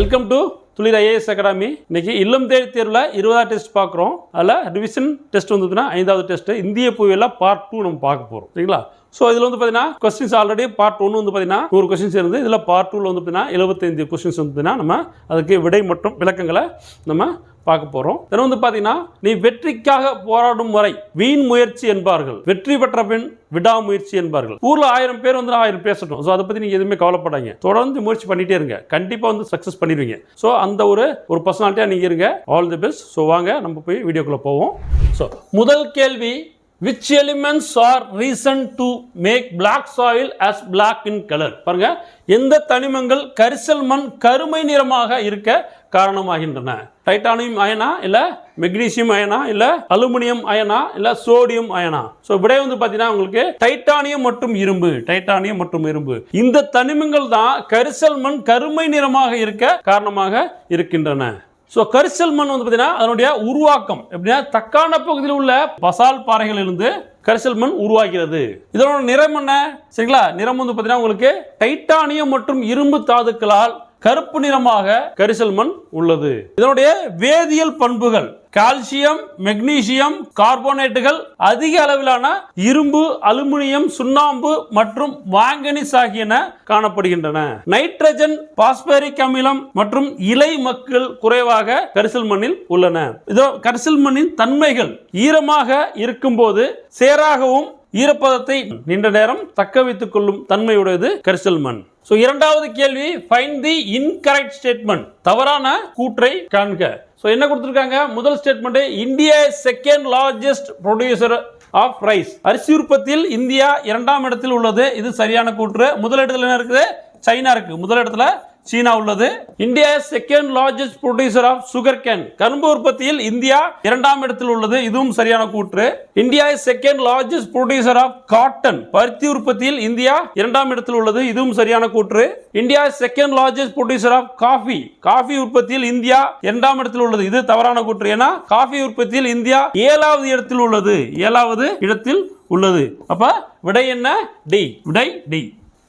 Welcome to துளிர் IAS academy. இன்னைக்கு இல்லம் தேடி தேர்வில் 20வது டெஸ்ட் பார்க்குறோம். அதில் ரிவிஷன் டெஸ்ட் வந்ததுன்னா 5வது டெஸ்ட் இந்திய புவியியல் பார்ட் 2 நம்ம பார்க்க போகிறோம். சரிங்களா? ஸோ இதில் வந்து பார்த்தீங்கன்னா கொஸ்டின்ஸ் ஆல்ரெடி பார்ட் 1 வந்து பார்த்தீங்கன்னா 100 கொஸ்டின்ஸ் இருந்து இதில் பார்ட் 2 வந்து பார்த்தீங்கன்னா 75 கொஸ்டின்ஸ் வந்து நம்ம அதுக்கு விடை மற்றும் விளக்கங்களை நம்ம பார்க்க போகிறோம். இதில் வந்து பார்த்தீங்கன்னா நீ வெற்றிக்காக போராடும் வரை வீண் முயற்சி என்பார்கள், வெற்றி பெற்ற பின் விடாமுயற்சி என்பார்கள். ஊரில் 1000 பேர் வந்து 1000 பேசட்டும். ஸோ அதை பற்றி நீங்கள் எதுவுமே கவலைப்படாங்க, தொடர்ந்து முயற்சி பண்ணிகிட்டே இருங்க, கண்டிப்பாக வந்து சக்ஸஸ் பண்ணிடுவீங்க. ஸோ அந்த ஒரு பர்சனாலிட்டியாக நீங்கள் இருங்க. All the best. ஸோ வாங்க நம்ம போய் வீடியோக்குள்ளே போவோம். ஸோ முதல் கேள்வி, which elements are reason to make black soil as black in color? பாருங்க, எந்த தனிமங்கள் கரிசல் மண் கருமை நிறமாக இருக்க காரணமாகின்றன? டைட்டானியம் அயனா, இல்ல மெக்னீசியம் அயனா, இல்ல அலுமினியம் அயனா, இல்ல சோடியம் அயனா? சோ விடை வந்து பாத்தீங்கன்னா உங்களுக்கு டைட்டானியம் மற்றும் இரும்பு. டைட்டானியம் மற்றும் இரும்பு இந்த தனிமங்கள் தான் கரிசல் மண் கருமை நிறமாக இருக்க காரணமாக இருக்கின்றன. ஸோ கரிசல் மண் வந்து பார்த்தீங்கன்னா அதனுடைய உருவாக்கம் எப்படின்னா தக்கான பகுதியில் உள்ள பசால் பாறைகளிலிருந்து கரிசல் மண் உருவாகிறது. இதனோட நிறம் என்ன? சரிங்களா? நிறம் வந்து பார்த்தீங்கன்னா உங்களுக்கு டைட்டானியம் மற்றும் இரும்பு தாதுக்களால் கருப்பு நிறமாக கரிசல் மண் உள்ளது. இதனுடைய வேதியியல் பண்புகள் கால்சியம், மெக்னீசியம், கார்போனேட்டுகள், அதிக அளவிலான இரும்பு, அலுமினியம், சுண்ணாம்பு மற்றும் மாங்கனீஸ் ஆகியன காணப்படுகின்றன. நைட்ரஜன், பாஸ்பரிக் அமிலம் மற்றும் இலை மக்கள் குறைவாக கரிசல் மண்ணில் உள்ளன. இதோ கரிசல் மண்ணின் தன்மைகள் ஈரமாக இருக்கும் போது சேராகவும் ஈரப்பதத்தை நீண்ட நேரம் தக்க வைத்துக் கொள்ளும் தன்மையுடையது கரிசல் மண். சோ இரண்டாவது கேள்வி, ஃபைண்ட் தி இன்கரெக்ட் ஸ்டேட்மெண்ட். தவறான கூற்றை காண்க. சோ என்ன கொடுத்திருக்காங்க? முதல் statement, India second largest producer of rice. அரிசி உற்பத்தியில் இந்தியா 2ஆம் இடத்தில் உள்ளது. இது சரியான கூற்று. முதல் இடத்துல என்ன இருக்குது? சைனா இருக்கு. முதல் இடத்துல சீனா உள்ளது. India second largest producer of sugarcane. கரும்பு உற்பத்தியில் இந்தியா 2ஆம் இடத்தில் உள்ளது. இதுவும் சரியான கூற்று. India second largest producer of cotton. பருத்தி உற்பத்தியில் இந்தியா 2ஆம் இடத்தில் உள்ளது. இதுவும் சரியான கூற்று. India second largest producer of coffee. Coffee உற்பத்தியில் இந்தியா 2ஆம் இடத்தில் உள்ளது. இது தவறான கூற்று. ஏன்னா காஃபி உற்பத்தியில் இந்தியா 7வது இடத்தில் உள்ளது. 7வது இடத்தில் உள்ளது. அப்ப விடை என்ன? டி. விடை D.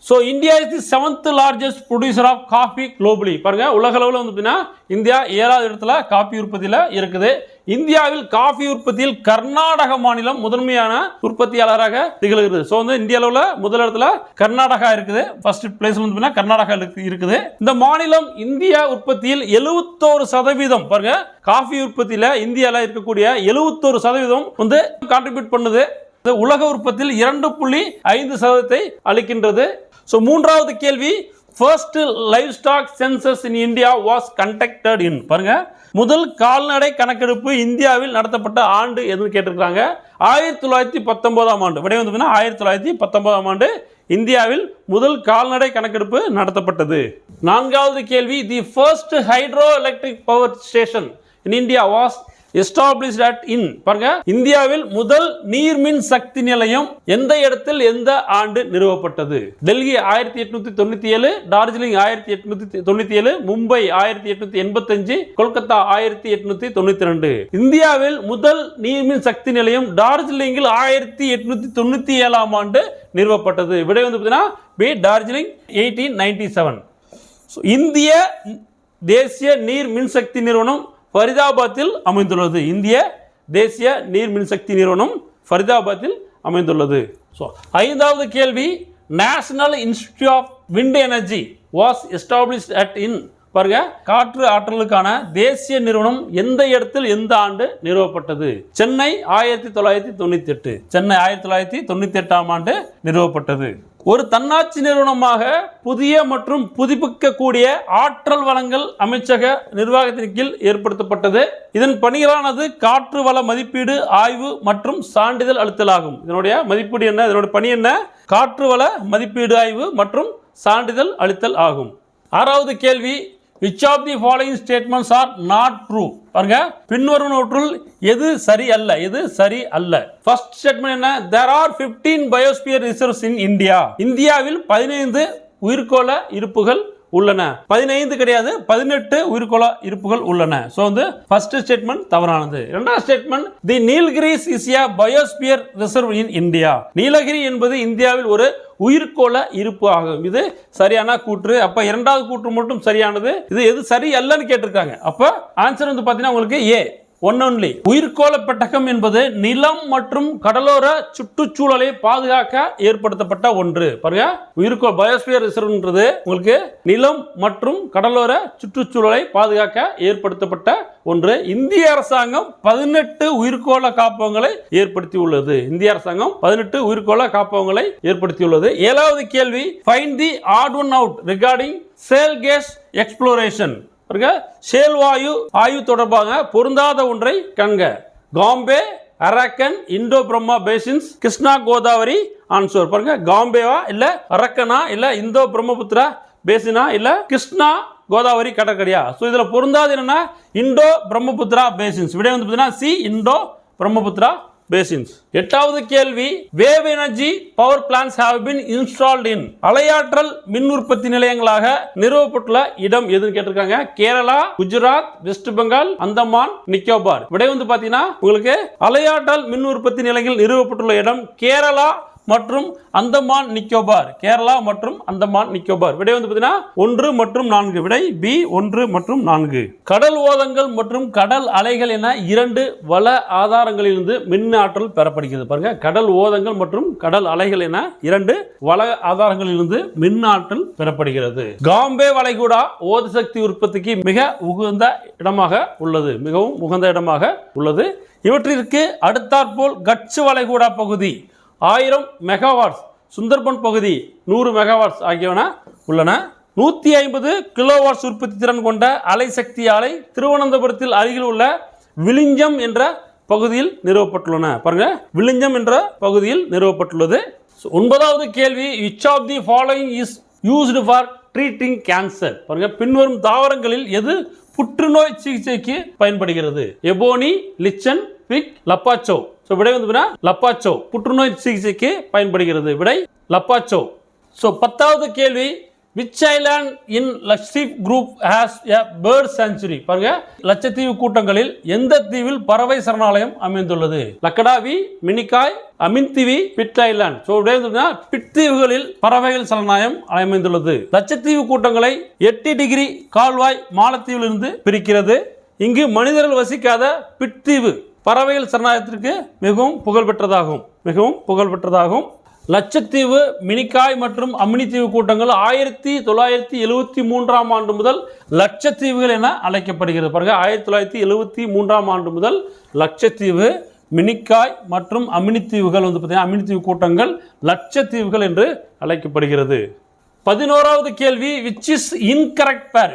So India is the 7th largest producer of coffee globally. பாருங்க, உலக அளவில் வந்து இந்தியா 7வது இடத்துல காபி உற்பத்தியில இருக்குது. இந்தியாவில் காபி உற்பத்தியில் கர்நாடக மாநிலம் முதன்மையான உற்பத்தியாளராக திகழ்கிறது. ஸோ வந்து இந்திய அளவில் முதல் இடத்துல கர்நாடகா இருக்குது. ஃபர்ஸ்ட் பிளேஸ்ல வந்து கர்நாடகா இருக்குது. இந்த மாநிலம் இந்தியா உற்பத்தியில் 71% பாருங்க, காபி உற்பத்தியில இந்தியாவில் இருக்கக்கூடிய 71% வந்து கான்ட்ரிபியூட் பண்ணுது. உலக உற்பத்தியில் 2.5% அளிக்கின்றது. சோ மூன்றாவது கேள்வி, first livestock census in India was conducted in. பாருங்க, முதல் கால்நடை கணக்கெடுப்பு இந்தியாவில் நடத்தப்பட்ட ஆண்டு எதுன்னு கேட்டிருக்காங்க. 1919ஆம் ஆண்டு. விடை வந்து 1919ஆம் ஆண்டு இந்தியாவில் முதல் கால்நடை கணக்கெடுப்பு நடத்தப்பட்டது. நான்காவது கேள்வி, the first hydro electric power station in India was established at in. பாருங்க, இந்தியாவில் முதல் நீர்மின் சக்தி நிலையம் எந்த இடத்தில் எந்த ஆண்டு நிறுவப்பட்டது? டெல்லி 1897, டார்ஜிலிங் 1897, மும்பை 1885, கொல்கத்தா 1892. இந்தியாவில் முதல் நீர்மின் சக்தி நிலையம் டார்ஜிலிங்கில் 1897ஆம் ஆண்டு நிறுவப்பட்டது. விடை வந்து பார்த்தீங்கன்னா பி, டார்ஜிலிங் 1897. இந்திய தேசிய நீர் மின்சக்தி நிறுவனம் ஃபரிதாபாத்தில் அமைந்துள்ளது. இந்திய தேசிய நீர் மின்சக்தி நிறுவனம் ஃபரிதாபாத்தில் அமைந்துள்ளது. ஸோ 5வது கேள்வி, national institute of wind energy was established at in. பாருங்க, காற்று ஆற்றலுக்கான தேசிய நிறுவனம் எந்த இடத்தில் எந்த ஆண்டு நிறுவப்பட்டது? சென்னை 1998. சென்னை 1998ஆம் ஆண்டு நிறுவப்பட்டது. ஒரு தன்னாட்சி நிறுவனமாக புதிய மற்றும் புதுப்பிக்கக்கூடிய ஆற்றல் வளங்கள் அமைச்சக நிர்வாகத்தின் கீழ் ஏற்படுத்தப்பட்டது. இதன் பணிகளானது காற்று வள மதிப்பீடு, ஆய்வு மற்றும் சான்றிதழ் அளித்தல் ஆகும். இதனுடைய மதிப்பீடு என்ன? இதனுடைய பணி என்ன? காற்று வள மதிப்பீடு, ஆய்வு மற்றும் சான்றிதழ் அளித்தல் ஆகும். 6வது கேள்வி, which of the following statements are not true? பாருங்க, பின்வருவனவற்றுள் எது சரி அல்ல? எது சரி அல்ல? ஃபர்ஸ்ட் ஸ்டேட்மெண்ட் என்ன? there are 15 biosphere reserves in India. இந்தியாவில் 15 உயிர்கோள இருப்புகள் உள்ளன. 15 கிடையாது, 18 உயிர்கோள இருப்புகள் உள்ளன. ஸோ வந்து ஃபர்ஸ்ட் ஸ்டேட்மெண்ட் தவறானது. இரண்டாவது statement, the Nilgiris is a biosphere reserve in India. Nilgiri என்பது இந்தியாவில் ஒரு உயிர்கோள இருப்பு ஆகும். இது சரியான கூற்று. அப்ப இரண்டாவது கூற்று மட்டும் சரியானது. இது எது சரி அல்லன்னு கேட்டிருக்காங்க. அப்ப ஆன்சர் வந்து பாத்தீங்கன்னா உங்களுக்கு ஏ, ஒன் ஒன்லி. உயிர்கோள பெட்டகம் என்பது நிலம் மற்றும் கடலோர சுற்றுச்சூழலை பாதுகாக்க ஏற்படுத்தப்பட்ட ஒன்று. பாருங்க, உயிர்கோள பயோஸ்பியர் ரிசர்வ்ன்றது உங்களுக்கு நிலம் மற்றும் கடலோர சுற்றுச்சூழலை பாதுகாக்க ஏற்படுத்தப்பட்ட ஒன்று. இந்திய அரசாங்கம் 18 உயிர்கோள காப்பகங்களை ஏற்படுத்தியுள்ளது. இந்திய அரசாங்கம் 18 உயிர்கோள காப்பகங்களை ஏற்படுத்தியுள்ளது. ஏழாவது கேள்வி, find the odd one out regarding shale gas exploration. Shale வாயு ஆய்வு தொடர்பாக பொருந்தாத ஒன்றை கண்க. Cambay, Arakan, Indo Brahma basins, Krishna Godavari answer. பாருங்க, காம்பேவா இல்ல அரக்கனா இல்ல இந்தோ பிரம்மபுத்திரா பேசினா இல்ல கிருஷ்ணா கோதாவரி கடற்கரையா? ஸோ இதுல பொருந்தாது என்னன்னா இந்தோ பிரம்மபுத்திரா பேசின்ஸ். விடை வந்து பார்த்தீங்கன்னா சி, இந்தோ பிரம்மபுத்திரா பேசின்ஸ். எட்டாவது கேள்வி, wave energy power plants have been installed in. அலையாற்றல் மின் உற்பத்தி நிலையங்களாக நிறுவப்பட்டுள்ள இடம் எதுன்னு கேட்டிருக்காங்க. கேரளா, குஜராத், வெஸ்ட் பெங்கால், அந்தமான், நிக்கோபார். விடை வந்து பாத்தீங்கன்னா உங்களுக்கு அலையாற்றல் மின் உற்பத்தி நிலையங்கள் நிறுவப்பட்டுள்ள இடம் கேரளா மற்றும் அந்தமான் நிக்கோபார். கேரளா மற்றும் அந்தமான் நிக்கோபார். விடை வந்து பார்த்தீங்கன்னா 1 மற்றும் 4. விடை பி, 1 மற்றும் 4. கடல் ஓதங்கள் மற்றும் கடல் அலைகள் என 2 வள ஆதாரங்களிலிருந்து மின் ஆற்றல் பெறப்படுகிறது. பாருங்க, கடல் ஓதங்கள் மற்றும் கடல் அலைகள் என 2 வள ஆதாரங்களிலிருந்து மின் ஆற்றல் பெறப்படுகிறது. காம்பே வளைகுடா ஓத சக்தி உற்பத்திக்கு மிக உகந்த இடமாக உள்ளது. மிகவும் உகந்த இடமாக உள்ளது. இவற்றிற்கு அடுத்தாற்போல் கட்ச் வளைகுடா பகுதி 1000 மெகாவாட்ஸ், சுந்தர்பன் பகுதி 100 மெகாவாட்ஸ் ஆகியவன உள்ளன. 150 கிலோவாட்ஸ் உற்பத்தி திறன் கொண்ட அலை சக்தி ஆலை திருவனந்தபுரத்தில் அருகில் உள்ள விளிஞ்சம் என்ற பகுதியில் நிறுவப்பட்டுள்ளன. பாருங்க, விளிஞ்சம் என்ற பகுதியில் நிறுவப்பட்டுள்ளது. 9வது கேள்வி, which of the following is used for treating cancer? பாருங்க, பின்வரும் தாவரங்களில் எது புற்றுநோய் சிகிச்சைக்கு பயன்படுகிறது? எபோனி, லிச்சன், பிக், லப்பாச்சோ. ஸோ விடை வந்து லப்பாச்சோ புற்றுநோய் சிகிச்சைக்கு பயன்படுகிறது. விடை லப்பாச்சோ. ஸோ 10வது கேள்வி, which island in Lakshadweep group has a bird sanctuary? பாருங்க, லட்சத்தீவு கூட்டங்களில் எந்த தீவில் பறவை சரணாலயம் அமைந்துள்ளது? லக்கடாவி, மினிகாய், அமின்திவி, பிட் ஐலாண்ட். ஸோ பிட் தீவுகளில் பறவைகள் சரணாலயம் அமைந்துள்ளது. லட்சத்தீவு கூட்டங்களை 8 டிகிரி கால்வாய் மாலத்தீவிலிருந்து பிரிக்கிறது. இங்கு மனிதர்கள் வசிக்காத பிட் தீவு பறவைகள் சரணாலயத்திற்கு மிகவும் புகழ்பெற்றதாகும். லட்சத்தீவு, மினிகாய் மற்றும் அமினித்தீவு கூட்டங்கள் 1973ஆம் ஆண்டு முதல் லட்சத்தீவுகள் என அழைக்கப்படுகிறது. பாருங்க, 1973ஆம் ஆண்டு முதல் லட்சத்தீவு, மினிகாய் மற்றும் அமினித்தீவுகள் வந்து பார்த்தீங்கன்னா அமினித்தீவு கூட்டங்கள் லட்சத்தீவுகள் என்று அழைக்கப்படுகிறது. 11வது கேள்வி, which is incorrect pair?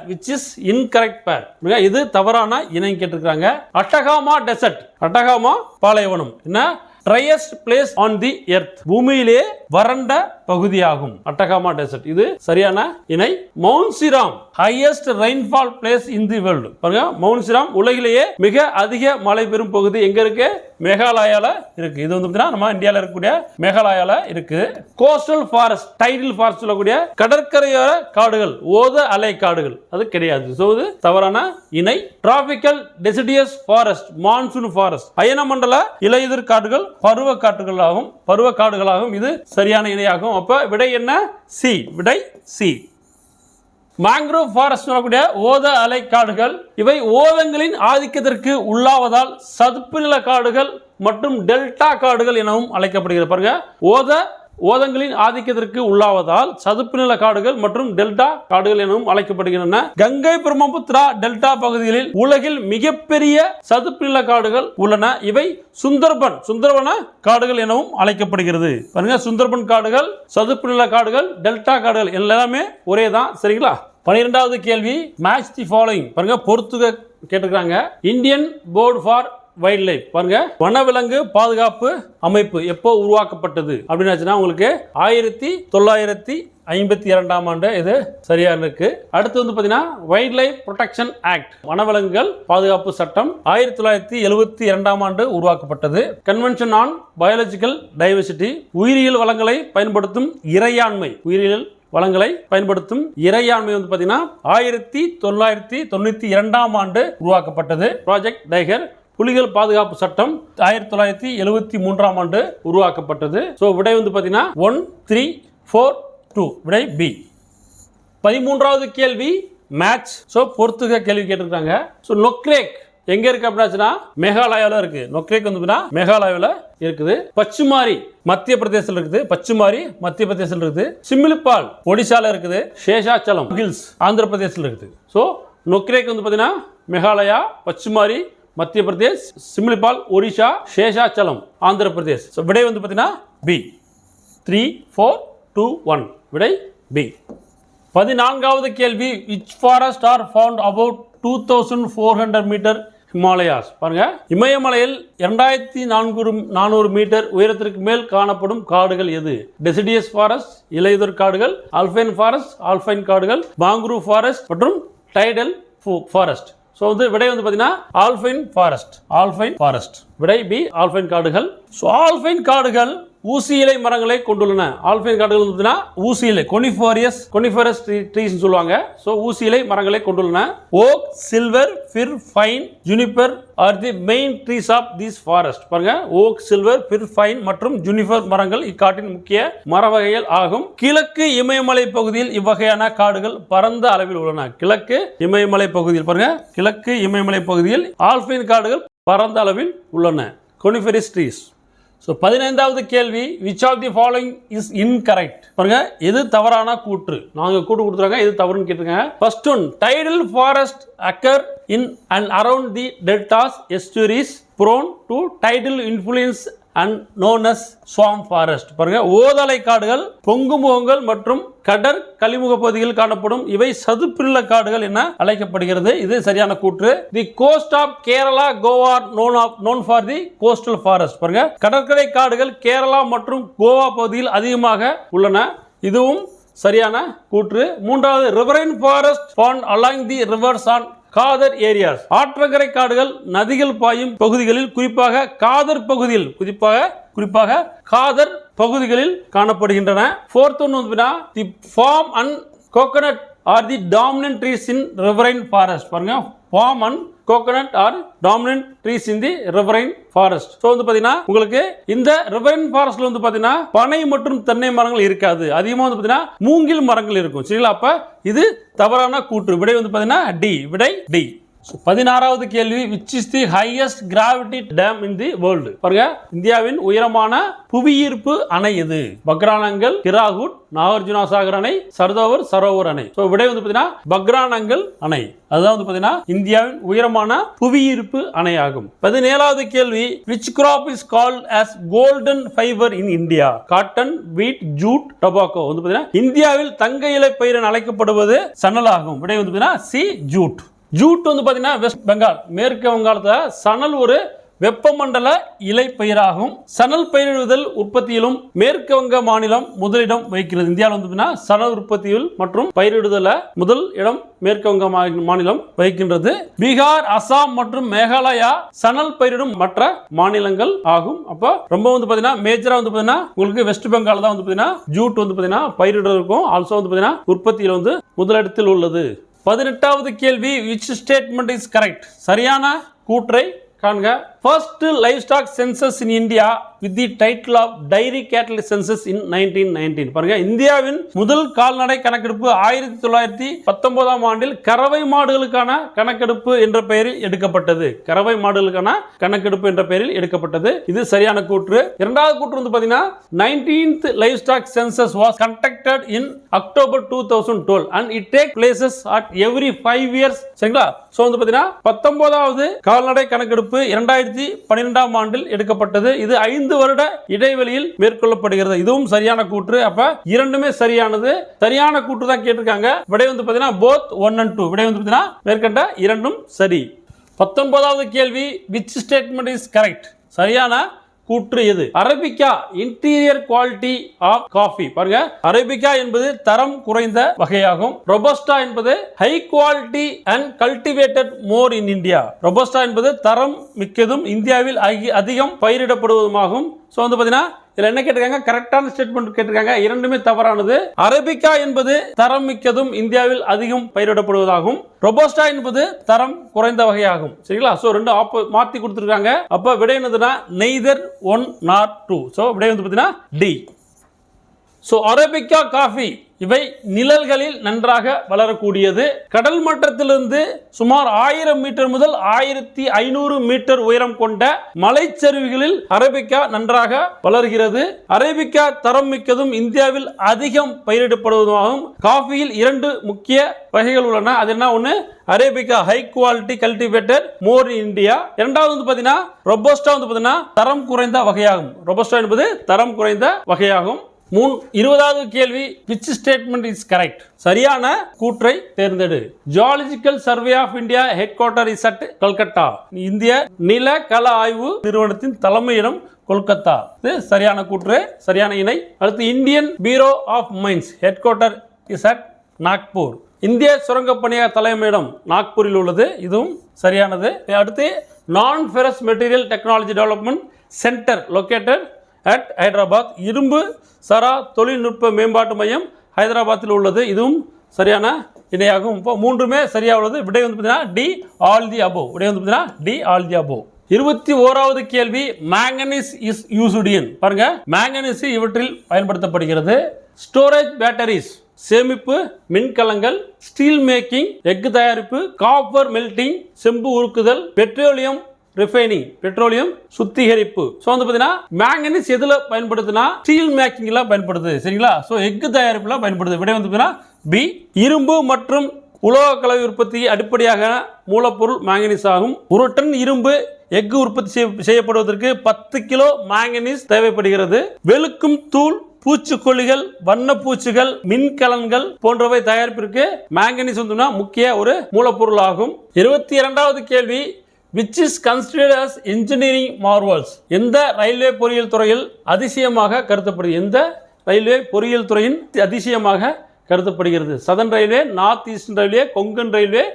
இது தவறான இணை கேட்டிருக்காங்க. அட்டகாமா டெசர்ட், அட்டகாமா பாலைவனம் என்ன? driest place on the earth, பூமியிலே வறண்ட பகுதியாகும். அட்டகாமா டெசர்ட் இது சரியான இணை. Mawsynram highest rainfall place in the world. பாருங்க, மவுண்ட் சிராம் உலகிலேயே மிக அதிக மழை பெறும் பகுதி எங்க இருக்கு? மேகாலயால இருக்கு. இது வந்து நம்ம இந்தியாவில் இருக்கக்கூடிய மேகாலயால இருக்கு. கோஸ்டல் ஃபாரஸ்ட், டைடல் ஃபாரஸ்ட் சொல்லக்கூடிய கடற்கரையோர காடுகள், ஓத அலை காடுகள் அது கிடையாது. ஸோ இது தவறான இணை. Tropical deciduous forest, monsoon forest, அயனமண்டல இலையுதிர் காடுகள் பருவ காடுகளாகும். இது சரியான இணையாகும். அப்ப விடை என்ன? சி. விடை சி. மேங்க்ரோவ் ஃபாரஸ்ட் சொல்லக்கூடிய ஓத அலை காடுகள் இவை ஓதங்களின் ஆதிக்கத்திற்கு உள்ளாவதால் சதுப்பு நில காடுகள் மற்றும் டெல்டா காடுகள் எனவும் அழைக்கப்படுகிறது. பாருங்க, ஓதங்களின் ஆதிக்கத்திற்கு உள்ளாவதால் சதுப்பு நில காடுகள் மற்றும் டெல்டா காடுகள் எனவும் அழைக்கப்படுகின்றன. கங்கை பிரம்மபுத்திரா டெல்டா பகுதிகளில் உலகில் மிகப்பெரிய சதுப்பு நில காடுகள் உள்ளன. இவை சுந்தர்பன காடுகள் எனவும் அழைக்கப்படுகிறது. பாருங்க, சுந்தர்பன் காடுகள், சதுப்பு நில காடுகள், டெல்டா காடுகள் எல்லாமே ஒரே தான். சரிங்களா? 12வது கேள்வி, மேட்ச் தி ஃபாலோயிங். பாருங்க, பொறுத்துக கேட்டிருக்காங்க. Indian board for wild life, பாருங்க, வனவிலங்கு பாதுகாப்பு அமைப்பு எப்போ உருவாக்கப்பட்டது அப்படின்னா உங்களுக்கு 1952ஆம் ஆண்டு. இது சரியா இருக்கு. அடுத்து வந்து பாத்தீங்கன்னா வைல்ட் லைஃப் ப்ரொடெக்ஷன் ஆக்ட், வனவிலங்குகள் பாதுகாப்பு சட்டம் 1972ஆம் ஆண்டு உருவாக்கப்பட்டது. கன்வென்ஷன் ஆன் பயாலஜிக்கல் டைவர்சிட்டி, உயிரியல் வளங்களை பயன்படுத்தும் இறையாண்மை, உயிரியல் வளங்களை பயன்படுத்தும் இறையாண்மை வந்து பார்த்தீங்கன்னா 1992ஆம் ஆண்டு உருவாக்கப்பட்டது. ப்ராஜெக்ட் டைகர் புலிகள் பாதுகாப்பு சட்டம் 1973ஆம் ஆண்டு உருவாக்கப்பட்டது. ஸோ விடை வந்து பார்த்தீங்கன்னா 1, 3, 4, 2 விடை பி. 13வது கேள்வி மேட்ச். ஸோ பொறுத்துக கேள்வி கேட்டிருக்காங்க. ஸோ நொக்ரேக் எங்க இருக்கு அப்படின்னா மேகாலயாவில் இருக்கு. நொக்ரேக் வந்து மேகாலயாவில் இருக்குது. பச்சுமாரி மத்திய பிரதேசத்தில் இருக்குது. பச்சுமாரி மத்திய பிரதேசத்தில் இருக்குது. சிம்லிபால் ஒடிசால இருக்குது. சேஷாச்சலம் ஹில்ஸ் ஆந்திர பிரதேசத்தில் இருக்குது. ஸோ நொக்ரேக் வந்து பார்த்தீங்கன்னா மேகாலயா, பச்சுமாரி மத்திய பிரதேஷ், சிம்லிபால் ஒடிஷா, சேஷாச்சலம் ஆந்திர பிரதேஷ். ஸோ விடை வந்து பார்த்தீங்கன்னா பி. 3, 4, 2, 1 விடை பி. 14வது கேள்வி which forest are found about 2400 metre Himalayas. பாருங்க, இமயமலையில் 2400 மீட்டர் உயரத்திற்கு மேல் காணப்படும் காடுகள் எது? டெசிடியஸ் ஃபாரஸ்ட் இலையுதிர் காடுகள், ஆல்பைன் ஃபாரஸ்ட் ஆல்பைன் காடுகள், மாங்குரூவ் ஃபாரஸ்ட் மற்றும் டைடல் ஃபாரஸ்ட். ஸோ வந்து விடை வந்து பார்த்தீங்கன்னா ஆல்பைன் ஃபாரஸ்ட் விடை பி. ஆல்பைன் காடுகள். ஸோ ஆல்பைன் காடுகள் ஊசி இலை மரங்களை கொண்டுள்ளன. ஆல்பைன் காடுகள் வந்து ஊசி இலை கொனிஃபரஸ் ட்ரீஸ் சொல்லுவாங்க. ஸோ ஊசி இலை மரங்களை கொண்டுள்ளன. Oak, silver, fir, pine, juniper are the main trees of this forest. பாருங்க, ஓக், சில்வர், ஃபிர், ஃபைன் மற்றும் ஜூனிபர் மரங்கள் இக்காட்டின் முக்கிய மர வகைகள் ஆகும். கிழக்கு இமயமலை பகுதியில் இவ்வகையான காடுகள் பரந்த அளவில் உள்ளன. கிழக்கு இமயமலை பகுதியில் பாருங்க, கிழக்கு இமயமலை பகுதியில் ஆல்பைன் காடுகள் பரந்த அளவில் உள்ளன. கொனிஃபரஸ் ட்ரீஸ். ஸோ 15வது கேள்வி which of the following is incorrect. பாருங்க, எது தவறான கூற்று? நாங்க கூட்டு கொடுத்துறாங்க, எது தவறுன்னு கேட்டிருக்காங்க. First one, tidal forest occur in and around the deltas estuaries prone to tidal influence and known as swamp forest. பாருங்க, ஓதலை காடுகள் பொங்குமுகங்கள் மற்றும் கடற் கலிமுக பகுதியில் காணப்படும் இவை சதுப்புநில காடுகள் என அழைக்கப்படுகிறது. இது சரியான கூற்று. The coast of Kerala, Goa known for the coastal forest. பாருங்க, கடற்கரை காடுகள் கேரளா மற்றும் கோவா பகுதியில் அதிகமாக உள்ளன. இதுவும் சரியான கூற்று. 3வது, riverine forest found along the rivers on khadar areas. ஆற்றங்கரை காடுகள் நதிகள் பாயும் பகுதிகளில் குறிப்பாக காதர் பகுதிகளில் காணப்படுகின்றன. 4th ஒன் வந்து the palm and coconut are the dominant trees in riverine forest. பாருங்க, palm and coconut are dominant trees in the riverine forest. So வந்து பார்த்தீங்கன்னா உங்களுக்கு இந்த riverine forestல வந்து பார்த்தீங்கன்னா பனை மற்றும் தென்னை மரங்கள் இருக்காது. அதிகமாக வந்து பார்த்தீங்கன்னா மூங்கில் மரங்கள் இருக்கும். சரிங்களா? அப்ப இது தவறான கூற்று. விடை வந்து பார்த்தீங்கன்னா டி. விடை டி. 16வது கேள்வி which is the highest gravity dam in the world. பாருங்க, இந்தியாவின் உயரமான புவியீர்ப்பு அணை எது? பக்ரானங்கல், ஹிராகுட், நாகார்ஜுனா சாகர் அணை, சர்தார் சரோவர் அணை. ஸோ விடை வந்து பார்த்தீங்கன்னா பக்ரானங்கல் அணை. அதுதான் வந்து பார்த்தீங்கன்னா இந்தியாவின் உயரமான புவியீர்ப்பு அணை ஆகும். 17வது கேள்வி which crop is called as golden fiber in India? Cotton, வீட், ஜூட், டொபாக்கோ. வந்து பார்த்தீங்கன்னா இந்தியாவில் தங்க இலை பயிர் என அழைக்கப்படுவது சணல் ஆகும். விடை வந்து பார்த்தீங்கன்னா சி. ஜூட். ஜூட் வந்து பார்த்தீங்கன்னா வெஸ்ட் பெங்கால் மேற்கு வங்காளத்தில் சணல் ஒரு வெப்பமண்டல இலை பயிராகும். சணல் பயிரிடுதல் உற்பத்தியிலும் மேற்கு வங்க மாநிலம் முதலிடம் வகிக்கிறது. இந்தியாவில் வந்து சணல் உற்பத்தியில் மற்றும் பயிரிடுதல முதல் இடம் மேற்கு வங்க மாநிலம் வகிக்கின்றது. பீகார், அசாம் மற்றும் மேகாலயா சணல் பயிரிடும் மற்ற மாநிலங்கள் ஆகும். அப்போ ரொம்ப வந்து பார்த்தீங்கன்னா மேஜரா வந்து பார்த்தீங்கன்னா உங்களுக்கு வெஸ்ட் பெங்கால் தான் வந்து பார்த்தீங்கன்னா ஜூட் வந்து பார்த்தீங்கன்னா பயிரிடுறதுக்கும் ஆல்சோ வந்து பார்த்தீங்கன்னா உற்பத்தியில் வந்து முதலிடத்தில் உள்ளது. 18வது கேள்வி which statement is correct? சரியான கூற்றை காண்க. First livestock census in India with the title of Dairy Cattle Census in 1919. பாருங்க, இந்தியாவின் முதல் கால்நடை கணக்கெடுப்பு 1919ஆம் ஆண்டில் கறவை மாடுகளுக்கான கணக்கெடுப்பு என்ற பெயரில் எடுக்கப்பட்டது. கறவை மாடுகளுக்கான கணக்கெடுப்பு என்ற பெயரில் எடுக்கப்பட்டது. இது சரியான கூற்று. இரண்டாவது கூற்று வந்து பாத்தீங்கன்னா 19th livestock census was conducted in October 2012 and it takes places at every 5 years. சரிங்களா? சோ வந்து பாத்தீங்கன்னா 19வது கால்நடை கணக்கெடுப்பு 2012ஆம் ஆண்டில் எடுக்கப்பட்டது. இது 5 வருட இடைவெளியில் மேற்கொள்ளப்படுகிறது. இதுவும் சரியான கூற்று. அப்ப இரண்டுமே சரியானது. சரியான கூற்று தான் கேட்டிருக்காங்க. விடை வந்து பாத்தீங்கன்னா both 1 and 2. விடை வந்து பாத்தீங்கன்னா மேற்கண்ட இரண்டும் சரி. 19வது கேள்வி which statement is correct? சரியான கூற்று எது? Arabica inferior quality of coffee. பாருங்க, அரபிகா என்பது தரம் குறைந்த வகையாகும். ரொபஸ்டா என்பது high quality and cultivated more in India. Robusta என்பது தரம் மிக்கதும் இந்தியாவில் அதிகம் பயிரிடப்படுவதுமாகும். ஸோ வந்து பார்த்தீங்கன்னா இதுல என்ன கேட்டிருக்காங்க, கரெக்டான ஸ்டேட்மெண்ட் கேட்டிருக்காங்க, இரண்டுமே தவறானது. அரேபிகா என்பது தரம் மிக்கதும் இந்தியாவில் அதிகம் பயிரிடப்படுவதாகும். ரொபஸ்டா என்பது தரம் குறைந்த வகையாகும். சரிங்களா? சோ ரெண்டு மாத்தி கொடுத்திருக்காங்க. அப்ப விடை என்னதுன்னா நெய்தர் 1 nor 2. சோ விடை வந்து பாத்தீங்கன்னா டி. சோ அரேபிகா காஃபி இவை நிழல்களில் நன்றாக வளரக்கூடியது. கடல் மட்டத்திலிருந்து சுமார் 1000 மீட்டர் முதல் 1500 மீட்டர் உயரம் கொண்ட மலைச்சரிவுகளில் அரேபிகா நன்றாக வளர்கிறது. அரேபிகா தரம் மிக்கதும் இந்தியாவில் அதிகம் பயிரிடப்படுவதாகவும். காஃபியில் 2 முக்கிய வகைகள் உள்ளன. அது என்ன? ஒன்று arabica high quality cultivated more in India. இரண்டாவது வந்து பாத்தீங்கன்னா ரொபஸ்டா வந்து பாத்தீங்கன்னா தரம் குறைந்த வகையாகும். ரொபஸ்டா என்பது தரம் குறைந்த வகையாகும். 20வது கேள்வி, which statement is correct? சரியான கூற்றை தேர்ந்தெடு. Geological survey of India headquarter is at Calcutta. இந்திய நில கள ஆய்வு நிறுவனத்தின் தலைமையிடம் கொல்கத்தா. இது சரியான கூற்று, சரியான இணை. அடுத்து Indian bureau of mines headquarter is at Nagpur. இந்திய சுரங்கப் பணியக தலைமையிடம் நாக்பூரில் உள்ளது. இதுவும் சரியானது. அடுத்து நான் ferrous material technology development centre located at Hyderabad. இரும்பு சரா தொழில்நுட்ப மேம்பாட்டு மையம் ஹைதராபாத்தில் உள்ளது. இதுவும் சரியான இணையாகும். இப்போ மூன்றுமே சரியா உள்ளது. விடை வந்து பார்த்தீங்கன்னா டி ஆல் தி அபோவ். விடை வந்து பார்த்தீங்கன்னா டி ஆல் தி அபோவ். 21வது கேள்வி, மேங்கனீஸ் இஸ் யூஸ்டு இன். பாருங்க, மேங்கனீஸ் இவற்றில் பயன்படுத்தப்படுகிறது. ஸ்டோரேஜ் பேட்டரிஸ் சேமிப்பு மின்கலங்கள், ஸ்டீல் மேக்கிங் எஃகு தயாரிப்பு, காப்பர் மெல்டிங் செம்பு உருக்குதல், பெட்ரோலியம் ரிஃபைனிங் பெட்ரோலியம் சுத்திகரிப்பு. ஸோ வந்து பார்த்தீங்கன்னா மேங்கனீஸ் எதில் பயன்படுத்துனா ஸ்டீல் மேக்கிங்ல பயன்படுது. சரிங்களா? ஸோ எஃகு தயாரிப்புல பயன்படுது. விடை வந்து பார்த்தீங்கன்னா பி. இரும்பு மற்றும் உலோக கலவை உற்பத்தி அடிப்படையாக மூலப்பொருள் மேங்கனீஸ் ஆகும். 1 டன் இரும்பு எஃகு உற்பத்தி செய்யப்படுவதற்கு 10 கிலோ மேங்கனீஸ் தேவைப்படுகிறது. வெளுக்கும் தூள், பூச்சிக்கொல்லிகள், வண்ணப்பூச்சிகள், மின்கலன்கள் போன்றவை தயாரிப்பிற்கு மேங்கனீஸ் வந்து முக்கிய ஒரு மூலப்பொருள் ஆகும். 22வது கேள்வி, which is considered as engineering marvels. எந்த ரயில்வே பொறியியல் துறையில் அதிசயமாக கருதப்படுகிறது? எந்த ரயில்வே பொறியியல் துறையின் அதிசயமாக கருதப்படுகிறது? Southern railway, north eastern railway, Konkan railway,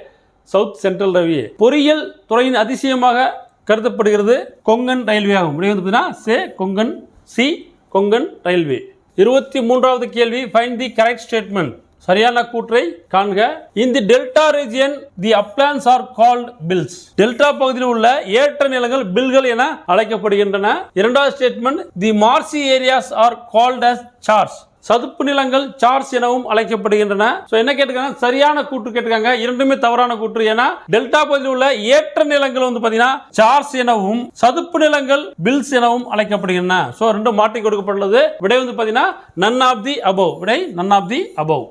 south central railway. பொறியியல் துறையின் அதிசயமாக கருதப்படுகிறது கொங்கன் ரயில்வே ஆகும். Konkan, C Konkan railway. 23வது கேள்வி, find the correct statement. சரியான கூற்றை காண்க. In the delta region the uplands are called bills. Delta பகுதியில் உள்ள ஏற்ற நிலங்கள் பில்கள் என அழைக்கப்படுகின்றன. இரண்டாவது statement, the marshy areas are called as chars. சதுப்பு நிலங்கள் சார்ஸ் எனவும் அழைக்கப்படுகின்றன. சோ என்ன கேட்டிருக்காங்க, சரியான கூற்று கேட்டிருக்காங்க. இரண்டுமே தவறான கூற்று. ஏன்னா டெல்டா பகுதியில் உள்ள ஏற்ற நிலங்கள் வந்து பாத்தீங்கன்னா சார்ஸ் எனவும் சதுப்பு நிலங்கள் பில்ஸ் எனவும் அழைக்கப்படுகின்றன. சோ ரெண்டும் மாற்றி கொடுக்கப்பட்டுள்ளது. விடை வந்து பாத்தீங்கன்னா none of the above. விடை none of the above.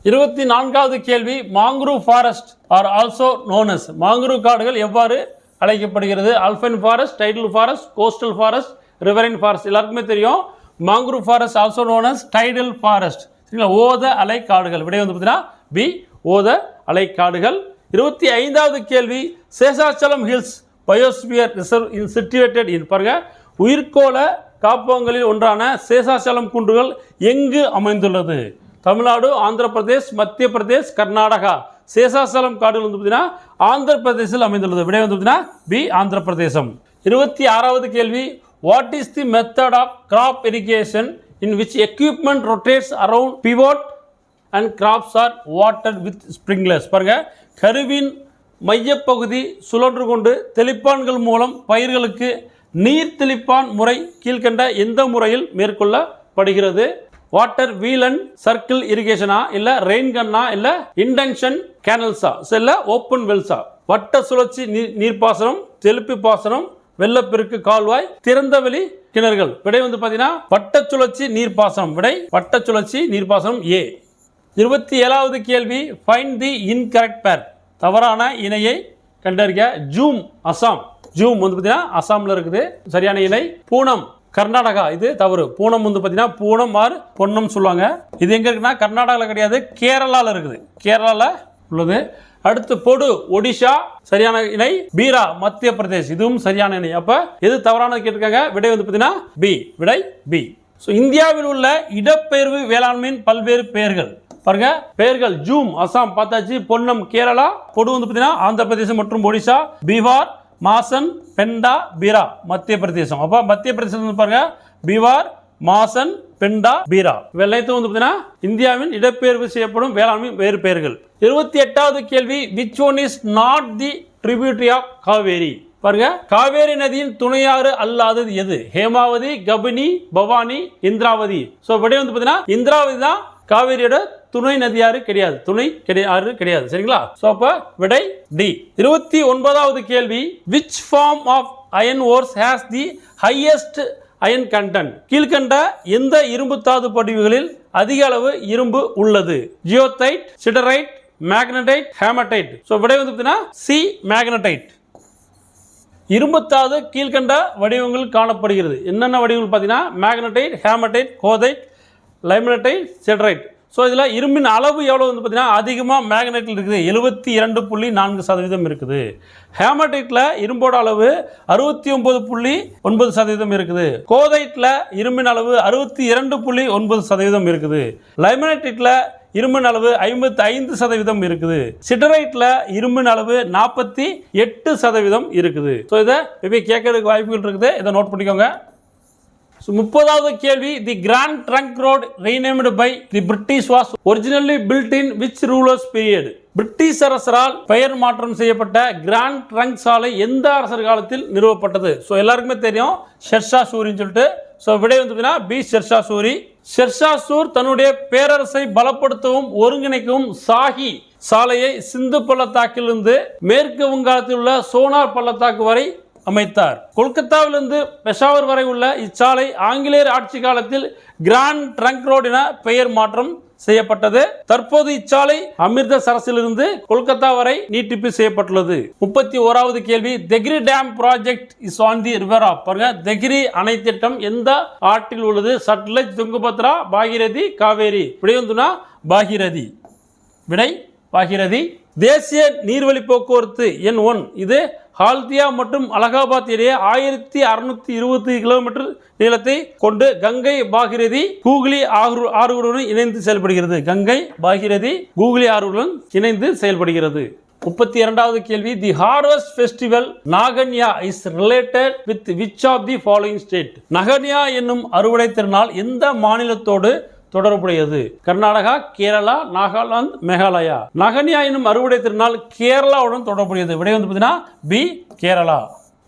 24வது கேள்வி, mangrove forest are also known as. மாங்குரூவ் காடுகள் எவ்வாறு அழைக்கப்படுகிறது? Alpine forest, tidal forest, coastal forest, riverine forest. எல்லாருக்குமே தெரியும். Mangrove forest also known as tidal forest. சரிங்களா? ஓத அலை காடுகள். விடை வந்து பார்த்தீங்கன்னா பி ஓத அலை காடுகள். 25வது கேள்வி, சேஷாச்சலம் ஹில்ஸ் பயோஸ்பியர் ரிசர்வ் இன் சிச்சுவேட்டட் இன். பாருங்க, உயிர்கோள காப்பகங்களில் ஒன்றான சேஷாச்சலம் குன்றுகள் எங்கு அமைந்துள்ளது? தமிழ்நாடு, ஆந்திர பிரதேஷ், மத்திய பிரதேஷ், கர்நாடகா. சேஷாச்சலம் காடுகள் வந்து பார்த்தீங்கன்னா ஆந்திர பிரதேசில் அமைந்துள்ளது. விடை வந்து பார்த்தீங்கன்னா பி ஆந்திர பிரதேசம். 26வது கேள்வி, what is the method of crop irrigation in which equipment rotates around pivot and crops are water with sprinklers. பாருங்க, கருவின் மையப்பகுதி சுழன்று கொண்டு தெளிப்பான்கள் மூலம் பயிர்களுக்கு நீர் தெளிப்பான் முறை கீழ்கண்ட எந்த முறையில் மேற்கொள்ளப்படுகிறது? வாட்டர் வீல் அண்ட் சர்க்கிள் இரிகேஷனா, இல்ல ரெயின் கன்னா, இல்ல இண்டக்ஷன் கேனல்ஸா, இல்ல ஓப்பன் வெல்ஸா? வட்ட சுழற்சி நீர்ப்பாசனம், தெளிப்பு பாசனம், வெள்ளப்பெருக்கு கால்வாய், திறந்தவெளி கிணறுகள். விடை வந்து பாத்தீங்கன்னா வட்ட சுழற்சி நீர்ப்பாசனம். விடை வட்ட சுழற்சி நீர்ப்பாசனம் ஏ. 27வது கேள்வி, ஃபைண்ட் தி இன்கரெக்ட் பேர். தவறான இணையை கண்டறிக. ஜூம் அசாம். ஜூம் வந்து பாத்தீங்கன்னா அசாம்ல இருக்குது. சரியான இணை. பூனம் கர்நாடகா. இது தவறு. பூனம் வந்து பாத்தீங்கன்னா பூனம் ஆர் பொன்னம் சொல்லுவாங்க. இது எங்க இருக்குன்னா கர்நாடகாவில் கிடையாது, கேரளால இருக்குது. கேரளால உள்ளது. அடுத்து பொடு ஒடிஷா. சரியான இணை. பீரா மத்திய பிரதேஷ். இதுவும் சரியான இணை. அப்ப எது தவறானது கேட்டிருக்காங்க? விடை வந்து பாத்தீங்கன்னா பி. விடை பி. இந்தியாவில் உள்ள இடப்பெயர்வு வேளாண்மையின் பல்வேறு பெயர்கள். பாருங்க, பெயர்கள் ஜூம் அசாம் பார்த்தாச்சு, பொன்னம் கேரளா, பொடு வந்து பாத்தீங்கன்னா ஆந்திர பிரதேசம் மற்றும் ஒடிஷா, பீகார், மாசன், பெண்டா, பீரா மத்திய பிரதேசம். அப்ப மத்திய பிரதேசம் பாருங்க பிவார், மாசன், பெண்டா, பீரா வெள்ளையத்து வந்து பார்த்தீங்கன்னா இந்தியாவின் இடப்பெயர்வு செய்யப்படும் வேளாண்மை வேறு பெயர்கள். 28வது கேள்வி, which one is not the tributary of Kaveri? பாருங்க, காவேரி நதியின் துணையாறு அல்லாதது எது? ஹேமாவதி, கபினி, பவானி, இந்திராவதி. சோ விடை வந்து பார்த்தீங்கன்னா இந்திராவதி தான் காவேரியோட துணை நதியாறு கிடையாது, துணை ஆறு கிடையாது. சரிங்களா? சோ அப்ப விடை டி. 29வது கேள்வி, which form of iron ores has the highest iron content? கீழ்கண்ட எந்த இரும்பு தாது படிவுகளில் அதிக அளவு இரும்பு உள்ளது? ஜியோதைட், சிடரைட், மேக்னடைட், ஹேமடைட். சோ விடை வந்து பார்த்தீங்கன்னா சி, மேக்னடைட். இரும்புத்தாது கீழ்கண்ட வடிவங்கள் காணப்படுகிறது. என்னென்ன வடிவங்கள் பார்த்தீங்கன்னா மேக்னடைட், ஹேமடைட், கோதைட், லைமனைட், சிடரைட். ஸோ இதில் இரும்பின் அளவு எவ்வளோ வந்து பார்த்தீங்கன்னா அதிகமாக மேக்னடைட்டில் இருக்குது, 72.4% இருக்குது. ஹேமடைட்டில் இரும்போட அளவு 69.9% இருக்குது. கோதைட்டில் இரும்பின் அளவு 62.9% இருக்குது. லைமனைட்டில் இரும்பின் அளவு 55% இருக்குது. சிடரைட்ல இரும்பின் அளவு 48% இருக்குது. ஸோ இதை கேட்கறதுக்கு வாய்ப்புகள் இருக்குது, இதை நோட் பண்ணிக்கோங்க. 30வது கேள்வி, the grand trunk road renamed by the British was originally built in which rulers period? British அரசரால் பெயர் மாற்றம் செய்யப்பட்ட கிராண்ட் ட்ரங்க் சாலை எந்த அரசர் காலத்தில் நிறுவப்பட்டது? ஸோ எல்லாருக்குமே தெரியும், ஷெர்ஷா சூரின்னு சொல்லிட்டு. ஸோ விடை வந்து பி, ஷெர்ஷா சூரி. ஷெர்ஷா சூர் தன்னுடைய பேரரசை பலப்படுத்தவும் ஒருங்கிணைக்கவும் சாஹி சாலையை சிந்து பள்ளத்தாக்கிலிருந்து மேற்கு வங்காளத்தில் உள்ள சோனார் பள்ளத்தாக்கு வரை அமைத்தார். கொல்கத்தாவிலிருந்து பெஷாவர் வரை உள்ள இச்சாலை ஆங்கிலேயர் ஆட்சி காலத்தில் கிராண்ட் ட்ரங்க் ரோடு என பெயர் மாற்றம் செய்யப்பட்டது. தற்போது இச்சாலை அமிர்தசரஸிலிருந்து கொல்கத்தா வரை நீட்டிப்பு செய்யப்பட்டுள்ளது. 31வது கேள்வி, Tehri dam project is on the river of. பாருங்க, தெஹ்ரி அணை திட்டம் எந்த ஆற்றில் உள்ளது? சட்லஜ், துங்கபத்ரா, பாகிரதி, காவேரி. விடை வந்துனா பாகிரதி. விடை பாகிரதி. தேசிய நீர்வழி போக்குவரத்து எண் 1 இது ஹால்தியா மற்றும் அலகாபாத் இடையே 1620 கிலோமீட்டர் நீளத்தை கொண்டு கங்கை, பாகிரதி, கூகுளி ஆறுகளுடன் இணைந்து செயல்படுகிறது. கங்கை, பாகிரதி, கூகுளி ஆறுகளுடன் இணைந்து செயல்படுகிறது. 32வது கேள்வி, தி ஹார்வெஸ்ட் ஃபெஸ்டிவல் நாகன்யா is related with which of the following state? நகன்யா என்னும் அறுவடை திருநாள் எந்த மாநிலத்தோடு தொடர்புடையது? கர்நாடகா, கேரளா, நாகாலாந்து, மேகாலயா. நகன்யா என்னும் அறுவடை திருநாள் கேரளாவுடன் தொடர்புடையது. விடை வந்து பார்த்தீங்கன்னா பி, கேரளா.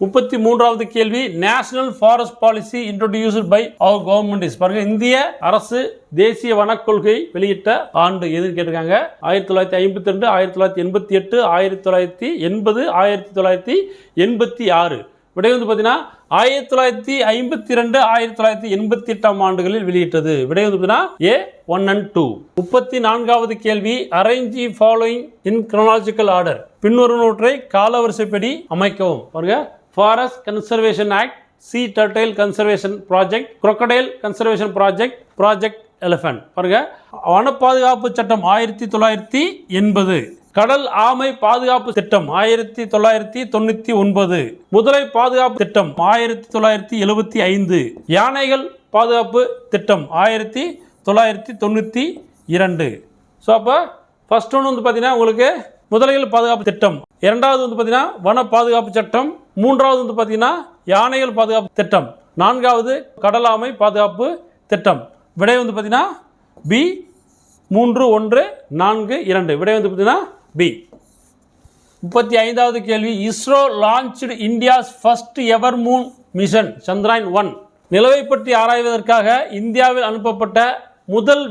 33வது கேள்வி, national forest policy introduced by our government is. பாருங்க, இந்திய அரசு தேசிய வனக் கொள்கை வெளியிட்ட ஆண்டு எதுன்னு கேட்டிருக்காங்க. 1952, 1988, 1980, 1986. விடை வந்து பார்த்தீங்கன்னா 1952, 1988 ஆண்டுகளில் வெளியிட்டது. விடை வந்து பார்த்தீங்கன்னா ஏ, 1 and 2. 34வது கேள்வி, arrange the following in chronological order. பின்வருவனவற்றை காலவரிசைப்படி அமைக்கவும். பாருங்க, forest conservation act, sea turtle conservation project, crocodile conservation project, project elephant. பாருங்க, வன பாதுகாப்பு சட்டம் 1980, கடல் ஆமை பாதுகாப்பு திட்டம் 1999, முதலை பாதுகாப்பு திட்டம் 1975, யானைகள் பாதுகாப்பு திட்டம் 1992. ஸோ அப்போ ஃபர்ஸ்ட் ஒன்று வந்து பார்த்தீங்கன்னா உங்களுக்கு முதலைகள் பாதுகாப்பு திட்டம், இரண்டாவது வந்து பார்த்தீங்கன்னா வன பாதுகாப்பு சட்டம், மூன்றாவது வந்து பார்த்தீங்கன்னா யானைகள் பாதுகாப்பு திட்டம், நான்காவது கடல் ஆமை பாதுகாப்பு திட்டம். விடை வந்து பார்த்தீங்கன்னா பி, 3, 1, 4, 2. விடை வந்து பார்த்தீங்கன்னா பி. 35வது கேள்வி, ISRO launched India's first ever Moon mission Chandrayaan 1. நிலவை பற்றி ஆராய்வதற்காக இந்தியாவில் அனுப்பப்பட்ட முதல்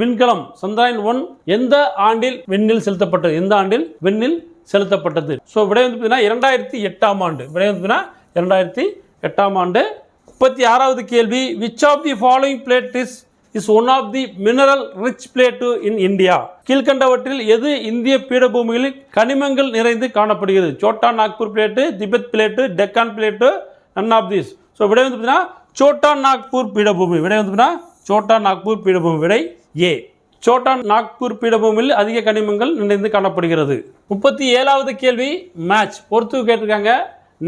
விண்கலம் சந்திராயன் 1 எந்த ஆண்டில் விண்ணில் செலுத்தப்பட்டது? எந்த ஆண்டில் விண்ணில் செலுத்தப்பட்டது? ஸோ விடை வந்து பார்த்தீங்கன்னா 2008 ஆண்டு. விடை வந்து பார்த்தீங்கன்னா 2008 ஆண்டு. 36வது கேள்வி, which of the following plate is one of the mineral rich plate in India? கீழ்கண்டவற்றில் எது இந்திய பீடபூமிகளில் கனிமங்கள் நிறைந்து காணப்படுகிறது? Chota Nagpur plate, Tibet plate, Deccan plate, none of this. So விடை வந்து பார்த்தீங்கன்னா சோட்டா நாக்பூர் பீடபூமி. விடை வந்து பார்த்தீங்கன்னா சோட்டா நாக்பூர் பீடபூமி. விடை ஏ. சோட்டா நாக்பூர் பீடபூமியில் அதிக கனிமங்கள் நிறைந்து காணப்படுகிறது. 37வது கேள்வி, மேட்ச் பொறுத்து கேட்டிருக்காங்க.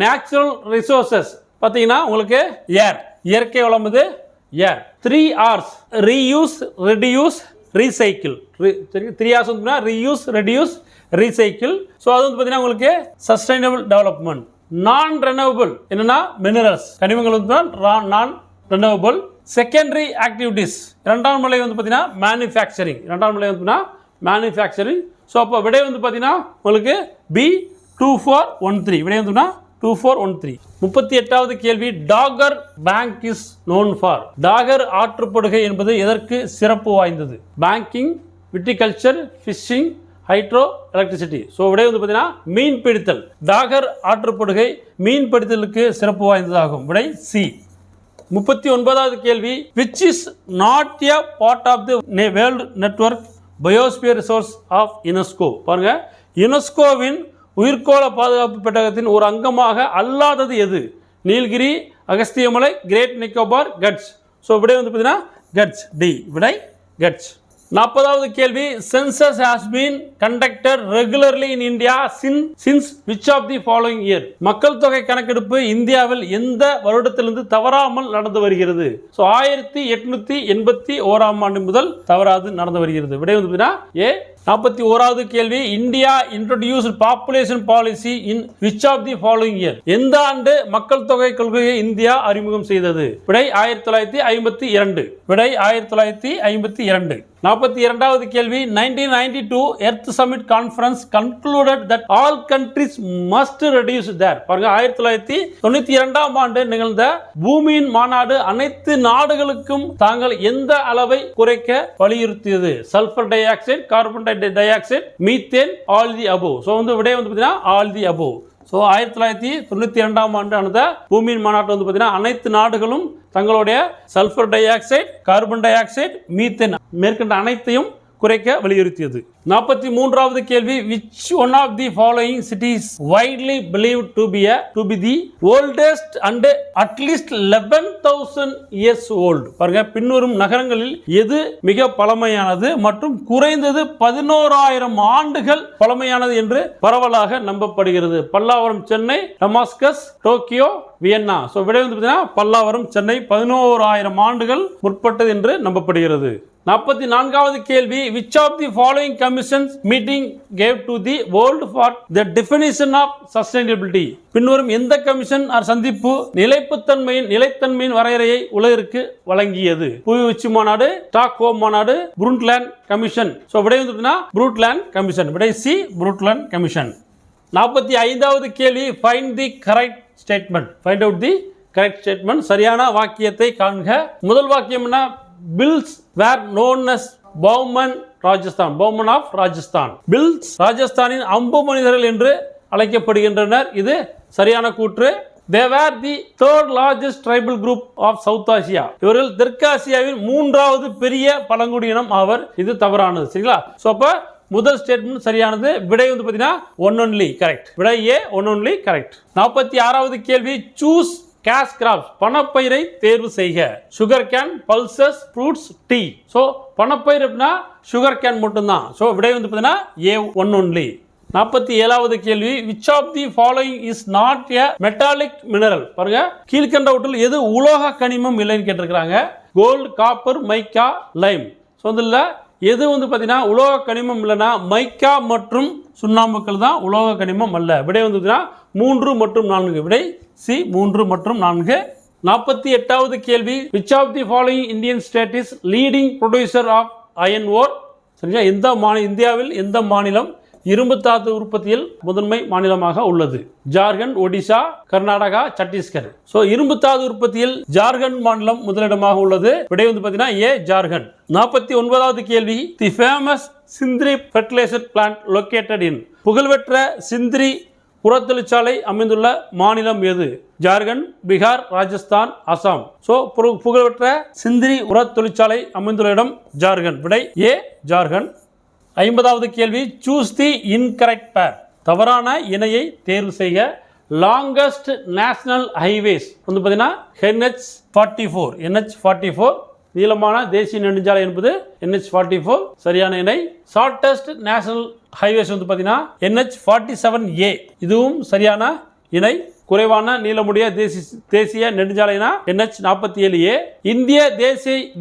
நேச்சுரல் ரிசோர்சஸ் பார்த்தீங்கன்னா உங்களுக்கு ஏர், இயற்கை வளம் இது ஏர். 3 R's, reuse, reduce, recycle. 3 R's வந்து ரீயூஸ், ரெடியூஸ், ரீசைக்கிள். ஸோ அது வந்து பார்த்தீங்கன்னா உங்களுக்கு சஸ்டைனபிள் டெவலப்மெண்ட். நான் ரெனவபிள் என்னன்னா மினரல்ஸ், கனிமங்கள் வந்து நான் ரெனவபிள். செகண்டரி ஆக்டிவிட்டீஸ் இரண்டாம் நிலை வந்து பார்த்தீங்கன்னா மேனுஃபேக்சரிங். இரண்டாம் நிலை வந்து மேனுஃபேக்சரிங். ஸோ அப்போ விடை வந்து பார்த்தீங்கன்னா உங்களுக்கு பி 2413. விடை வந்து 2413. 38வது கேள்வி, Dogger bank is known for. Dogger ஆற்றுப்படுகை என்பது எதற்கு சிறப்பு வாய்ந்தது? Banking, viticulture, fishing, hydro electricity. So விடை வந்து பார்த்தீங்கன்னா மீன் பிடித்தல். டாகர் ஆற்றுப்படுகை மீன் பிடித்தலுக்கு சிறப்பு வாய்ந்ததாகும். விடை சி. 39வது கேள்வி, which is not a part of the world network biosphere resource of UNESCO. பாருங்க, யுனெஸ்கோவின் உயிர்கோள பாதுகாப்பு பெட்டகத்தின் ஒரு அங்கமாக அல்லாதது எது? நீலகிரி, அகஸ்தியமலை, கிரேட் நிக்கோபார், கட்ச். ஸோ விடை வந்து பார்த்தீங்கன்னா கட்ச். டி. விடை கட்ச். 40வது கேள்வி, census has been conducted regularly in India since which of the following year. மக்கள் தொகை கணக்கெடுப்பு இந்தியாவில் எந்த வருடத்திலிருந்து தவறாமல் நடந்து வருகிறது? ஸோ 1881ஆம் ஆண்டு முதல் தவறாது நடந்து வருகிறது. விடை வந்து பார்த்தீங்கன்னா ஏ. 41வது கேள்வி, India introduced population policy in which of the following year. எந்த ஆண்டு மக்கள் தொகை கொள்கையை இந்தியா அறிமுகம் செய்தது? விடை 1952. விடை 1952. 42வது கேள்வி, 1992 earth summit conference concluded that all countries must reduce their. பாருங்க, 1992ஆம் ஆண்டு நிகழ்ந்த பூமியின் மாநாடு அனைத்து நாடுகளுக்கும் தாங்கள் எந்த அளவை குறைக்க வலியுறுத்தியது? Sulphur di oxide, carbon di oxide, methane, all the above. So வந்து விடை வந்து பார்த்தீங்கன்னா ஆல் தி அபோவ். ஸோ 1992ஆம் ஆண்டு நடந்த பூமியின் மாநாட்டில் வந்து பார்த்தீங்கன்னா அனைத்து நாடுகளும் தங்களுடைய sulphur di oxide, carbon di oxide, methane மேற்கண்ட அனைத்தையும் குறைக்க வலியுறுத்தியது. 43வது கேள்வி, which one of the following cities widely believed to be the oldest and at least 11,000 years old. பாருங்க, பின்வரும் நகரங்களில் எது மிக பழமையானது மற்றும் குறைந்தது 11,000 ஆண்டுகள் பழமையானது என்று பரவலாக நம்பப்படுகிறது? Pallavaram, Chennai, Damascus, Tokyo, Vienna. So விடை வந்து பார்த்தீங்கன்னா பல்லாவரம், சென்னை 11,000 ஆண்டுகள் முற்பட்டது என்று நம்பப்படுகிறது. 44வது கேள்வி, which of the following commissions meeting gave to the world for the definition of sustainability. பின்வரும் எந்த கமிஷன் சந்திப்பு நிலைத்தன்மையின் வரையறையை உலகிற்கு வழங்கியது? புவி உச்சி மாநாடு, ஸ்டாக்ஹோம் மாநாடு, புருண்ட்லேண்ட் கமிஷன். ஸோ விடை வந்து புருண்ட்லேண்ட் கமிஷன். விடை சி, புருண்ட்லேண்ட் கமிஷன். 45வது கேள்வி, find the correct statement. find out the correct statement. சரியான வாக்கியத்தை காண்க. முதல் வாக்கியம் என்ன? Bhils were known as bowmen Rajasthan. Bowmen of Rajasthan. Bhils ராஜஸ்தானின் அம்பு மனிதர்கள் என்று அழைக்கப்படுகின்றனர். இது சரியான கூற்று. They were the third largest tribal group of South Asia. இவர்கள் தெற்காசியாவின் 3வது பெரிய பழங்குடியினம் ஆவர். இது தவறானது. சரிங்களா? சோ அப்ப முதல் ஸ்டேட்மெண்ட் சரியானது. விடை வந்து பார்த்தீங்கன்னா ஒன் ஒன்லி கரெக்ட். விடை ஏ, ஒன் ஒன்லி கரெக்ட். 46வது கேள்வி, சூஸ் கேஷ் கிராப்ஸ். பணப்பயிரை தேர்வு செய்க. Sugarcane, pulses, fruits, tea. So பணப்பயிர் அப்படின்னா சுகர் கேன் மட்டும்தான். ஸோ விடை வந்து பார்த்தீங்கன்னா ஏ, ஒன் ஒன்லி. 47வது கேள்வி, which of the following is not a metallic mineral. பாருங்க, கீழ்கண்டவற்றில் எது உலோக கனிமம் இல்லைன்னு கேட்டிருக்கிறாங்க. கோல்டு, காப்பர், மைக்கா, லைம். ஸோ இதில் எது வந்து பார்த்தீங்கன்னா உலோக கனிமம் இல்லைன்னா மைக்கா மற்றும் சுண்ணாம்புக்கள் தான் உலோக கனிமம் அல்ல. விடை வந்து 3 மற்றும் 4. விடை சி, 3 மற்றும் 4. 48வது கேள்வி, which of the following Indian state is leading producer of iron ore. சரிங்களா? இந்தியாவில் எந்த மாநிலம் இரும்பு தாது உற்பத்தியில் முதன்மை மாநிலமாக உள்ளது? ஜார்க்கண்ட், ஒடிசா, கர்நாடகா, சத்தீஸ்கர். சோ இரும்பு தாது உற்பத்தியில் ஜார்க்கண்ட் மாநிலம் முதலிடமாக உள்ளது. விடை வந்து பார்த்தீங்கன்னா ஏ, ஜார்க்கண்ட். 49வது கேள்வி, the famous Sindri fertiliser plant located in. புகழ்பெற்ற சிந்திரி உரத்தொழிற்சாலை அமைந்துள்ள மாநிலம் எது? ஜார்க்கண்ட், பீகார், ராஜஸ்தான், அசாம். சோ புகழ்பெற்ற சிந்திரி உரத்தொழிற்சாலை அமைந்துள்ள இடம் ஜார்க்கண்ட். விடை ஏ, ஜார்க்கண்ட். 50வது கேள்வி, சூஸ் தி இன்கரெக்ட் பேர். தவறான இணையை தேர்வு செய்க. லாங்கஸ்ட் நேஷனல் ஹைவேஸ் வந்து பார்த்தீங்கன்னா NH44. NH44 நீளமான தேசிய நெடுஞ்சாலை என்பது NH44 சரியான இணை. ஷார்டஸ்ட் நேஷனல் ஹைவேஸ் வந்து பார்த்தீங்கன்னா NH47A. இதுவும் சரியான இணை. குறைவான நீளமுடைய தேசிய நெடுஞ்சாலைனா NH47A. இந்திய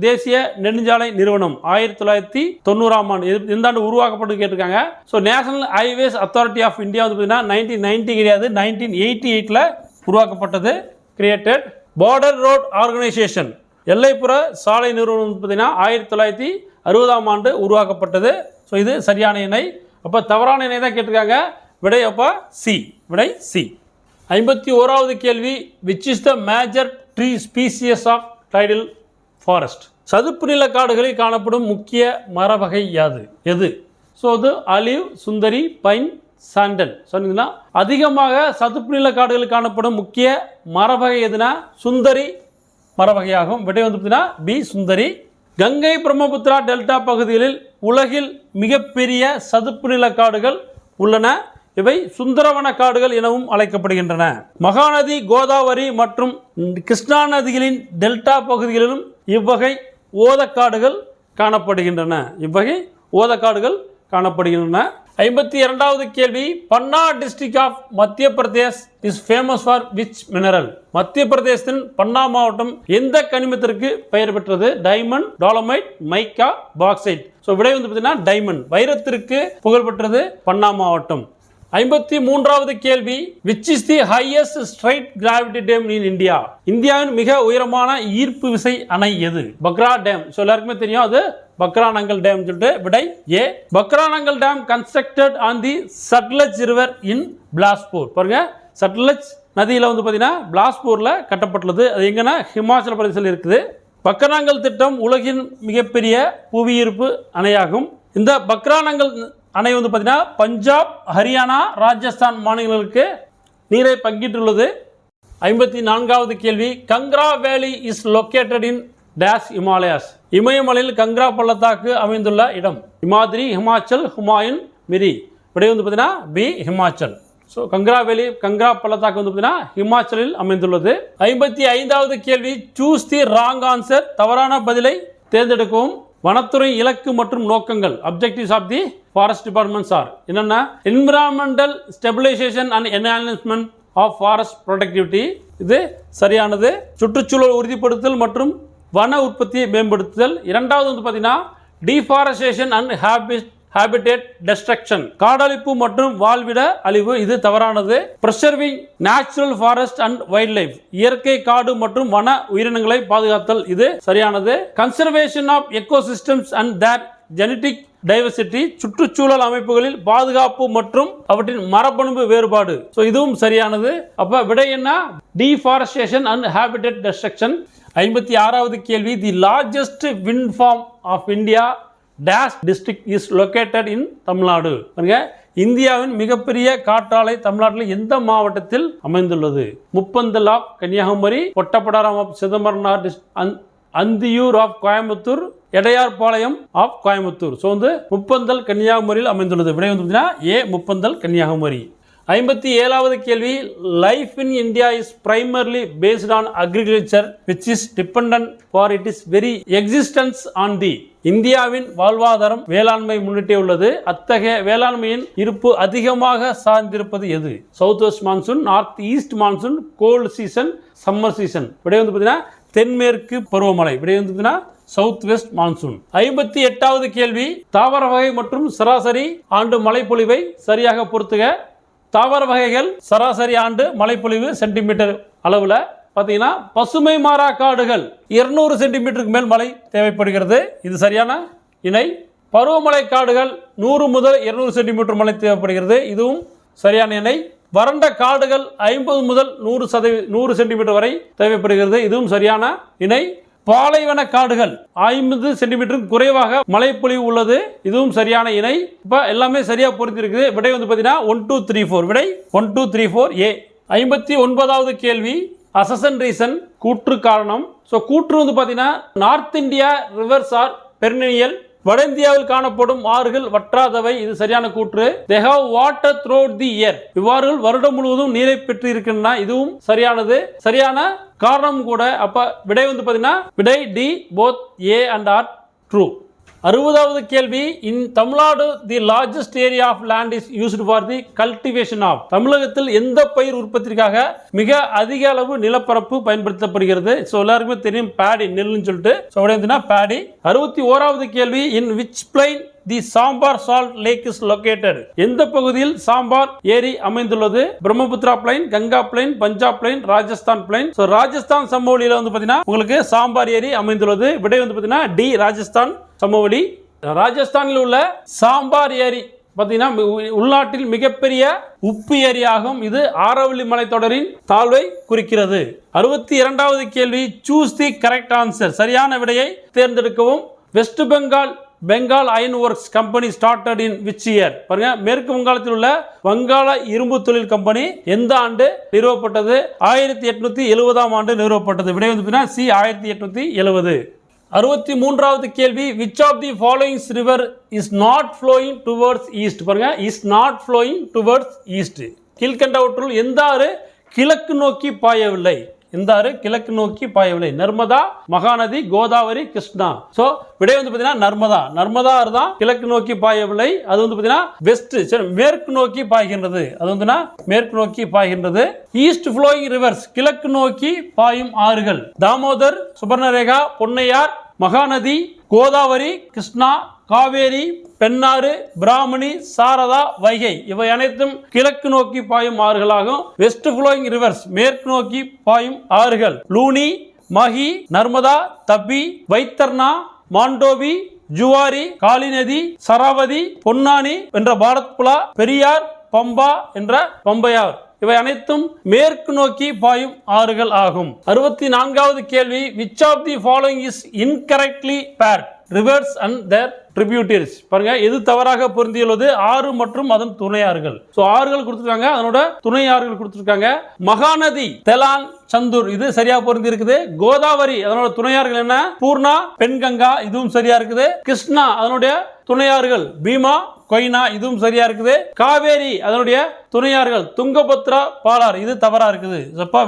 தேசிய நெடுஞ்சாலை நிறுவனம் 1990ஆம் ஆண்டு எந்த ஆண்டு உருவாக்கப்பட்டு கேட்டிருக்காங்க. So national highways authority of India வந்து பார்த்தீங்கன்னா 1990 கிடையாது, 1988ல் உருவாக்கப்பட்டது. கிரியேட்டட். பார்டர் ரோட் ஆர்கனைசேஷன் எல்லைப்புற சாலை நிறுவனம் பார்த்தீங்கன்னா 1960ஆம் ஆண்டு உருவாக்கப்பட்டது. ஸோ இது சரியான இணை. அப்போ தவறான இணை தான் கேட்டிருக்காங்க. விடை அப்போ சி. விடை சி. 51வது கேள்வி, which is the major tree species of tidal forest? சதுப்பு நில காடுகளில் காணப்படும் முக்கிய மர வகை எது? ஸோ அது ஆலிவ், சுந்தரி, பைன், சாண்டல். சொன்னீங்கன்னா அதிகமாக சதுப்பு நில காடுகளில் காணப்படும் முக்கிய மர வகை எதுனா சுந்தரி மர வகையாகும். விடை வந்து பார்த்தீங்கன்னா பி சுந்தரி. கங்கை பிரம்மபுத்திரா டெல்டா பகுதிகளில் உலகில் மிகப்பெரிய சதுப்பு நில காடுகள் உள்ளன. இவை சுந்தரவன காடுகள் எனவும் அழைக்கப்படுகின்றன. மகாநதி, கோதாவரி மற்றும் கிருஷ்ணா நதிகளின் டெல்டா பகுதிகளிலும் இவ்வகை ஓதக்காடுகள் காணப்படுகின்றன. 52வது கேள்வி, பன்னா டிஸ்ட்ரிக்ட் ஆஃப் மத்திய Pradesh is famous for which mineral? மத்திய பிரதேசத்தின் பன்னா மாவட்டம் எந்த கனிமத்திற்கு பெயர் பெற்றது? டைமண்ட், டாலமைட், மைக்கா, பாக்சைட். ஸோ விடை வந்து பார்த்தீங்கன்னா டைமண்ட், வைரத்திற்கு புகழ்பெற்றது பன்னா மாவட்டம். 53வது கேள்வி, which is the highest straight gravity dam in India? இந்தியாவின் மிக உயரமான ஈர்ப்பு விசை அணை எது? பக்ரா டேம். ஸோ எல்லாருக்குமே தெரியும், அது பக்ரானங்கல் டேம் சொல்லிட்டு. விடை A. Bhakra Nangal dam constructed on the Sutlej river in Bilaspur. பாருங்க, சட்லஜ் நதியில் வந்து பார்த்தீங்கன்னா பிலாஸ்பூரில் கட்டப்பட்டுள்ளது. அது எங்கன்னா ஹிமாச்சல பிரதேசத்தில் இருக்குது. பக்ரானங்கல் திட்டம் உலகின் மிகப்பெரிய புவியீர்ப்பு அணையாகும். இந்த பக்ரானங்கல் அணை வந்து பார்த்தீங்கன்னா பஞ்சாப், ஹரியானா, ராஜஸ்தான் மாநிலங்களுக்கு நீரை பங்கிட்டுள்ளது. 54வது கேள்வி, கங்க்ரா வேலி is located in dash Himalayas? இமயமலையில் கங்க்ரா பள்ளத்தாக்கு அமைந்துள்ள இடம். இமாதிரி, ஹிமாச்சல், ஹுமாயூன், மிரி. விடை வந்து பார்த்தீங்கன்னா பி ஹிமாச்சல். ஸோ கங்க்ரா வேலி, கங்க்ரா பள்ளத்தாக்கு வந்து பார்த்தீங்கன்னா ஹிமாச்சலில் அமைந்துள்ளது. 55வது கேள்வி, சூஸ் தி ராங் ஆன்சர். தவறான பதிலை தேர்ந்தெடுக்கவும். வனத்துறை இலக்கு மற்றும் நோக்கங்கள், objectives of the forest departments are என்னென்ன? Environmental stabilisation and enhancement of forest productivity. இது சரியானது. சுற்றுச்சூழல் உறுதிப்படுத்தல் மற்றும் வன உற்பத்தியை மேம்படுத்துதல். இரண்டாவது வந்து பார்த்தீங்கன்னா டிஃபாரஸ்டேஷன் அண்ட் ஹேபிடேட் டெஸ்ட்ரக்ஷன், காடழிப்பு மற்றும் வாழ்விட அழிவு. இது தவறானது. Preserving natural forest and wildlife, இயற்கை காடு மற்றும் வன உயிரினங்களை பாதுகாத்தல். இது சரியானது. Conservation of ecosystems and their genetic diversity, சுற்றுச்சூழல் அமைப்புகளில் பாதுகாப்பு மற்றும் அவற்றின் மரபணு வேறுபாடு. ஸோ இதுவும் சரியானது. அப்போ விடை என்ன? Deforestation and habitat destruction. 56வது கேள்வி, the largest wind farm of India dash district is located in Tamil Nadu? இந்தியாவின் மிகப்பெரிய காற்றாலை தமிழ்நாட்டில் எந்த மாவட்டத்தில் அமைந்துள்ளது? Muppandal of Kanyakumari, Ottapidaram of Chidambaranar, Anthiyur of Coimbatore, Edayarpalayam of Coimbatore. So வந்து முப்பந்தல் கன்னியாகுமரியில் அமைந்துள்ளது. விடை வந்து ஏ முப்பந்தல் கன்னியாகுமரி. 57வது கேள்வி, life in India is primarily based on agriculture which is dependent for it is very existence on the. இந்தியாவின் வாழ்வாதாரம் வேளாண்மை முன்னிட்டே உள்ளது. அத்தகைய வேளாண்மையின் இருப்பு அதிகமாக சார்ந்திருப்பது எது? South west monsoon, north east monsoon, cold season, summer season. விடை வந்து பார்த்தீங்கன்னா தென்மேற்கு பருவமழை. விடை வந்து பார்த்தீங்கன்னா சவுத் வெஸ்ட் மான்சூன். 58வது கேள்வி, தாவர வகை மற்றும் சராசரி ஆண்டு மழைப்பொழிவை சரியாக பொறுத்துக. தாவர வகைகள் சராசரி ஆண்டு மழைப்பொழிவு சென்டிமீட்டர் அளவில் பார்த்தீங்கன்னா பசுமை மாறா காடுகள் 200 சென்டிமீட்டருக்கு மேல் மழை தேவைப்படுகிறது. இது சரியான இணை. பருவமழை காடுகள் 100 முதல் 200 சென்டிமீட்டர் மழை தேவைப்படுகிறது. இதுவும் சரியான இணை. வறண்ட காடுகள் 50 முதல் 100 சென்டிமீட்டர் வரை தேவைப்படுகிறது. இதுவும் சரியான இணை. பாலைவன காடுகள் 50 சென்டிமீட்டருக்கு குறைவாக மழைப்பொழிவு உள்ளது. இதுவும் சரியான இணை. இப்போ எல்லாமே சரியா பொருத்திருக்குது. விடை வந்து பார்த்தீங்கன்னா 1 2 3 4. விடை 1 2 3 4 ஏ. 59வது கேள்வி, அசசன் ரீசன், கூற்று காரணம். ஸோ கூற்று வந்து பார்த்தீங்கன்னா north India rivers are perennial, வட இந்தியாவில் காணப்படும் ஆறுகள் வற்றாதவை. இது சரியான கூற்று. they have water throughout the year, இவ்வாறுகள் வருடம் முழுவதும் நீரை பெற்று இருக்கின்றன. இதுவும் சரியானது. சரியான காரணம் கூட. அப்ப விடை வந்து பார்த்தீங்கன்னா விடை D both A and R true. 60வது கேள்வி, in Tamil Nadu the largest area of land is used for the cultivation of. தமிழகத்தில் எந்த பயிர் உற்பத்திக்காக மிக அதிக அளவு நிலப்பரப்பு பயன்படுத்தப்படுகிறது? ஸோ எல்லாருக்குமே தெரியும் பேடி, நெல்லுன்னு சொல்லிட்டு. ஸோ அப்படின்னா பேடி. 61வது கேள்வி, in which plain the Sambhar salt lake is located. எந்த பகுதியில் சாம்பார் ஏரி அமைந்துள்ளது? Brahmaputra plain, Ganga plain, Punjab plain, Rajasthan plain. So Rajasthan சமவெளியில் வந்து பார்த்தீங்கன்னா உங்களுக்கு சாம்பார் ஏரி அமைந்துள்ளது. விடை வந்து பார்த்தீங்கன்னா டி, ராஜஸ்தான் சமவெளி. ராஜஸ்தானில் உள்ள சாம்பார் ஏரி பார்த்தீங்கன்னா உள்நாட்டில் மிகப்பெரிய உப்பு ஏரியாகும். இது ஆரவல்லி மலைத்தொடரின் தாழ்வை குறிக்கிறது. 62வது கேள்வி, சூஸ் தி கரெக்ட் ஆன்சர். சரியான விடையை தேர்ந்தெடுக்கவும். West Bengal iron works company started in which year. பாருங்க, மேற்கு வங்காளத்தில் உள்ள வங்காள இரும்பு தொழில் கம்பெனி எந்த ஆண்டு நிறுவப்பட்டது? 1870ஆம் ஆண்டு நிறுவப்பட்டது. விடை வந்து சி, 1870. 63வது கேள்வி, which of the following river is not flowing towards east. பாருங்க, is not flowing towards east. கீழ்கண்டவற்றுள் எந்த ஆறு கிழக்கு நோக்கி பாயவில்லை? இந்த ஆறு கிழக்கு நோக்கி பாயவில்லை. நர்மதா, மகாநதி, கோதாவரி, கிருஷ்ணா. சோ விடை வந்து பார்த்தீங்கன்னா நர்மதா ஆறு தான் கிழக்கு நோக்கி பாயவில்லை. அது வந்து பார்த்தீங்கன்னா வெஸ்ட், மேற்கு நோக்கி பாய்கின்றது. அது வந்து மேற்கு நோக்கி பாய்கின்றது. ஈஸ்ட் ஃப்ளோயிங் ரிவர்ஸ், கிழக்கு நோக்கி பாயும் ஆறுகள்: தாமோதர், சுபர்ணரேகா, பொன்னையார், மகாநதி, கோதாவரி, கிருஷ்ணா, காவேரி, பெண்ணாறு, பிராமணி, சாரதா, வைகை. இவை அனைத்தும் கிழக்கு நோக்கி பாயும் ஆறுகளாகும். வெஸ்ட் ஃப்ளோயிங் ரிவர்ஸ், மேற்கு நோக்கி பாயும் ஆறுகள்: லூனி, மஹி, நர்மதா, தபி, வைத்தர்னா, மாண்டோவி, ஜுவாரி, காளிநதி, சராவதி, பொன்னானி என்ற பாரத்புலா, பெரியார், பம்பா என்ற பம்பையார். இவை அனைத்தும் மேற்கு நோக்கி பாயும் ஆறுகள் ஆகும். 64வது கேள்வி, which of the following is incorrectly paired? rivers and their tributaries. பாருங்க, எது தவறாக பொருந்தியுள்ளது? ஆறு மற்றும் அதன் துணையாறுகள். சோ ஆறுகள் கொடுத்திருக்காங்க, அதனோட துணையாறுகள் கொடுத்திருக்காங்க. மகாநதி, தெலான், சந்தூர், இது சரியா பொருந்தி இருக்குது. கோதாவரி, அதனோட துணையாறுகள் என்ன? பூர்ணா, பெண்கங்கா, இதுவும் சரியா இருக்குது. கிருஷ்ணா, அதனுடைய துணையாறுகள் பீமா, கொய்னா, இதுவும் சரியா இருக்குது. காவேரி, அதனுடைய துணையாறுகள் துங்கபத்ரா, பாலார், இது தவறா இருக்குது.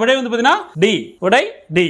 விடை வந்து பாத்தீங்கன்னா டி. விடை டி.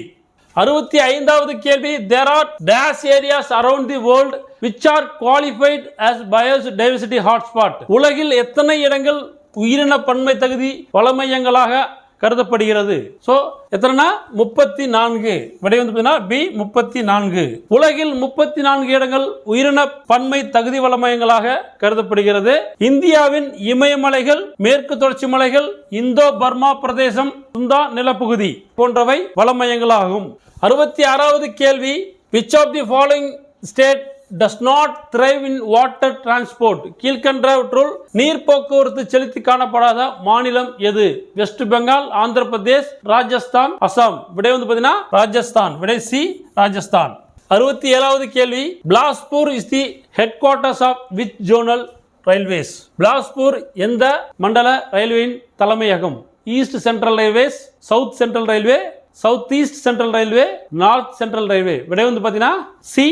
65வது கேள்வி, there are dash areas around the world which are qualified as biodiversity hotspot. உலகில் எத்தனை இடங்கள் உயிரின பன்மை தகுதி வளமையங்களாக கருதப்படுகிறது? சோ எத்தனைனா 34. விடை வந்து பார்த்தீங்கன்னா பி, 34. உலகில் 34 இடங்கள் உயிரின பன்மை தகுதி வளமையங்களாக கருதப்படுகிறது. இந்தியாவின் இமயமலைகள், மேற்கு தொடர்ச்சி மலைகள், இந்தோ பர்மா பிரதேசம், சுந்தா நிலப்பகுதி போன்றவை வளமையங்களாகும். 66வது கேள்வி, which of the following state does not thrive in water transport? கீழ்கண்டவற்றுள் நீர் போக்குவரத்து செலுத்தி காணப்படாத மாநிலம் எது? வெஸ்ட் பெங்கால், ஆந்திர பிரதேஷ், ராஜஸ்தான், அசாம். விடை வந்து பார்த்தீங்கன்னா ராஜஸ்தான். விடை சி, ராஜஸ்தான். 67வது கேள்வி, Bilaspur is the headquarters of which zonal railways? Bilaspur எந்த மண்டல ரயில்வேயின் தலைமையகம்? East central railways, south central railway, south east central railway, north central railway. விடை வந்து பார்த்தீங்கன்னா சி,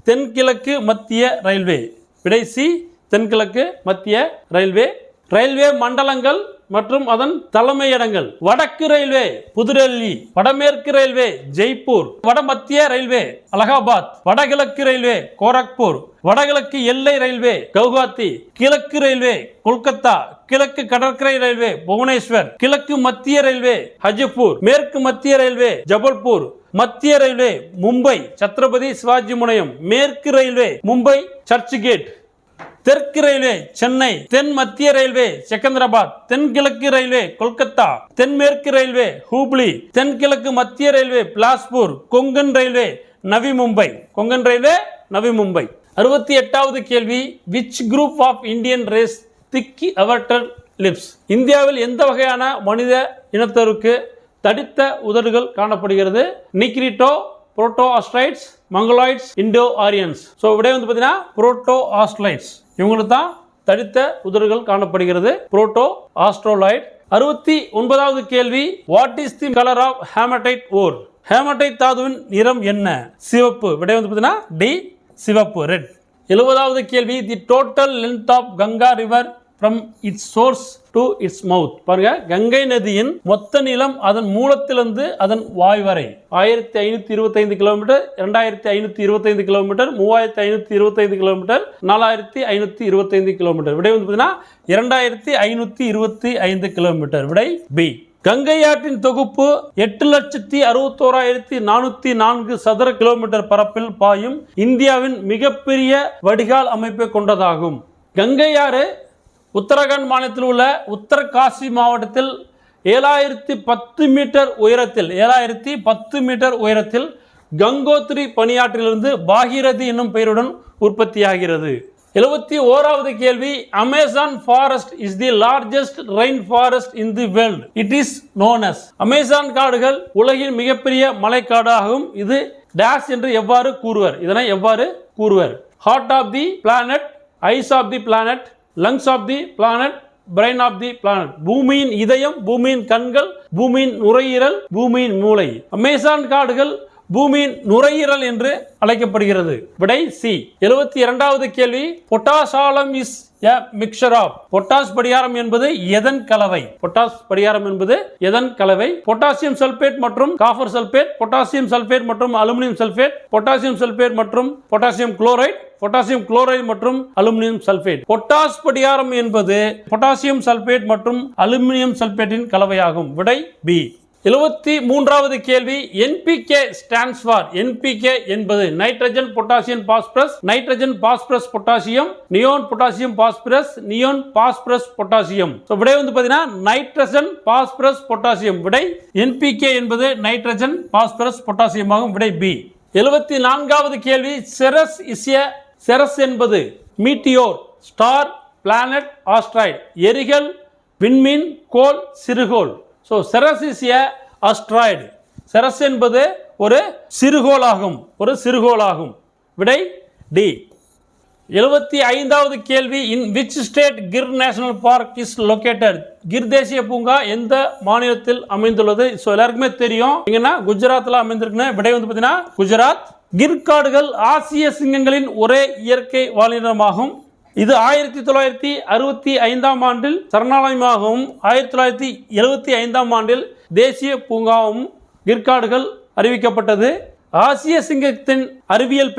தென்கிழக்கு மத்திய ரயில்வே. விடை சி, தென்கிழக்கு மத்திய ரயில்வே. ரயில்வே மண்டலங்கள் மற்றும் அதன் தலைமையிடங்கள்: வடக்கு ரயில்வே புதுடெல்லி, வடமேற்கு ரயில்வே ஜெய்ப்பூர், வடமத்திய ரயில்வே அலகாபாத், வடகிழக்கு ரயில்வே கோரக்பூர், வடகிழக்கு எல்லை ரயில்வே கவுஹாத்தி, கிழக்கு ரயில்வே கொல்கத்தா, கிழக்கு கடற்கரை ரயில்வே புவனேஸ்வர், கிழக்கு மத்திய ரயில்வே ஹஜிப்பூர், மேற்கு மத்திய ரயில்வே ஜபல்பூர், மத்திய ரயில்வே மும்பை சத்ரபதி சிவாஜி முனையம், மேற்கு ரயில்வே மும்பை சர்ச் கேட், தெற்கு ரயில்வே சென்னை, தென் மத்திய ரயில்வே செகந்திராபாத், தென்கிழக்கு ரயில்வே கொல்கத்தா, தென்மேற்கு ரயில்வே ஹூப்ளி, தென்கிழக்கு மத்திய railway Bilaspur, Konkan railway Navi Mumbai. Konkan railway Navi Mumbai. 68வது கேள்வி, which group of Indian race thick everted lips? இந்தியாவில் எந்த வகையான மனித இனத்தருக்கு தடித்த உதடுகள் காணப்படுகிறது? நிக்ரிட்டோ, புரோட்டோ ஆஸ்ட்ரைட்ஸ், மங்கலாய்ட்ஸ், இண்டோ ஆரியன்ஸ். ஸோ விடை வந்து பார்த்தீங்கன்னா புரோட்டோ ஆஸ்ட்ரைட்ஸ். இவங்களுக்கு தான் தடித்த உதடுகள் காணப்படுகிறது, புரோட்டோ ஆஸ்ட்ரோலாய்ட். 69வது கேள்வி, what is the colour of hematite ore? Hematite தாதுவின் நிறம் என்ன? சிவப்பு. விடை வந்து பார்த்தீங்கன்னா டி, சிவப்பு, ரெட். 70வது கேள்வி, the total length of Ganga river from its source to its mouth. பாருங்க, கங்கை நதியின் மொத்த நீளம் அதன் மூலத்திலிருந்து அதன் வாய் வரை 1525 கிலோமீட்டர், 2525 கிலோமீட்டர், 3525 கிலோமீட்டர், 4525 கிலோமீட்டர். விடை வந்து பார்த்தீங்கன்னா 2525 கிலோமீட்டர். விடை பி. கங்கை ஆற்றின் தொகுப்பு 8,61,404 சதுர கிலோமீட்டர் பரப்பில் பாயும் இந்தியாவின் மிகப்பெரிய வடிகால் அமைப்பை கொண்டதாகும். கங்கை ஆறு உத்தரகாண்ட் மாநிலத்தில் உள்ள உத்தரகாசி மாவட்டத்தில் 7010 மீட்டர் உயரத்தில் கங்கோத்ரி பனியாற்றிலிருந்து பாகீரதி என்னும் பெயருடன் உற்பத்தியாகிறது. 71வது கேள்வி, Amazon forest is the largest rainforest in the world. It is known as. Amazon காடுகள் உலகின் மிகப்பெரிய மலைக்காடாகும். இது டேஷ் என்று எவ்வாறு கூறுவர்? இதனை எவ்வாறு கூறுவர்? Heart of the planet, eyes of the planet, lungs of the planet, brain of the planet. பூமியின் இதயம், பூமியின் கண்கள், பூமியின் நுரையீரல், பூமியின் மூளை. அமேசான் காடுகள் பூமியின் நுரையீரல் என்று அழைக்கப்படுகிறது. விடை சி. 72வது கேள்வி, potash alum is a mixture of. Potash படிகாரம் என்பது எதன் கலவை? பொட்டாஸ் படிகாரம் என்பது எதன் கலவை? பொட்டாசியம் சல்பேட் மற்றும் காப்பர் சல்பேட், பொட்டாசியம் சல்பேட் மற்றும் அலுமினியம் சல்பேட், பொட்டாசியம் சல்பேட் மற்றும் பொட்டாசியம் குளோரைட், பொட்டாசியம் குளோரைடு மற்றும் அலுமினியம் சல்பேட். பொட்டாஸ் படிகாரம் என்பது பொட்டாசியம் சல்பேட் மற்றும் அலுமினியம் சல்பேட்டின் கலவையாகும். விடை பி. 73வது கேள்வி, NPK stands for. NPK என்பது nitrogen potassium phosphorus, nitrogen phosphorus potassium, neon potassium phosphorus, neon phosphorus potassium. So விடை வந்து பாத்தீங்கன்னா நைட்ரஜன் பாஸ்பரஸ் பொட்டாசியம். விடை NPK என்பது நைட்ரஜன் பாஸ்பரஸ் பொட்டாசியம் ஆகும். விடை பி. 74வது கேள்வி, செரஸ் என்பது மீட்டியோர், ஸ்டார், பிளானட், ஆஸ்ட்ராய்டு. எரிகல், விண்மீன், கோள், சிறுகோள். So, Ceres is a asteroid. Ceres என்பது ஒரு சிறுகோளாகும். விடை டி. 75வது கேள்வி, in which state Gir National Park is located? Gir தேசிய பூங்கா எந்த மாநிலத்தில் அமைந்துள்ளது? ஸோ எல்லாருக்குமே தெரியும், இங்கன்னா குஜராத்தில் அமைந்திருக்குன்னு. விடை வந்து பார்த்தீங்கன்னா குஜராத். கிர் காடுகள் ஆசிய சிங்கங்களின் ஒரே இயற்கை வாழ்நிலமாகும். இது 1965ஆம் ஆண்டில் சரணாலயமாகவும் 1975ஆம் ஆண்டில் தேசிய பூங்காவும் கிர்காடுகள் அறிவிக்கப்பட்டது. ஆசிய சிங்கத்தின் அறிவியல்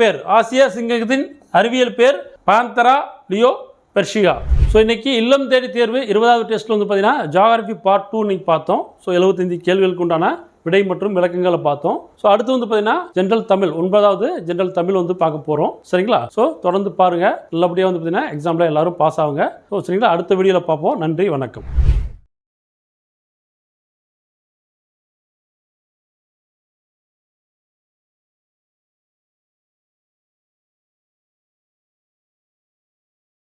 பேர் பாந்தரா லியோ பெர்ஷியா. ஸோ இன்னைக்கு இல்லம் தேடி தேர்வு 20வது டெஸ்ட்ல வந்து பார்த்தீங்கன்னா ஜியோகிராஃபி பார்ட் 2 இன்னைக்கு பார்த்தோம். ஸோ 75 கேள்விகளுக்கு உண்டான விடை மற்றும் விளக்கங்களை பார்த்தோம். ஸோ அடுத்து வந்து பார்த்தீங்கன்னா ஜென்ரல் தமிழ் 9வது ஜென்ரல் தமிழ் வந்து பார்க்க போகிறோம். சரிங்களா? ஸோ தொடர்ந்து பாருங்க, நல்லபடியாக வந்து பார்த்தீங்கன்னா எக்ஸாமில் எல்லாரும் பாஸ் ஆகுங்க. ஸோ சரிங்களா, அடுத்த வீடியோவில் பார்ப்போம். நன்றி, வணக்கம்.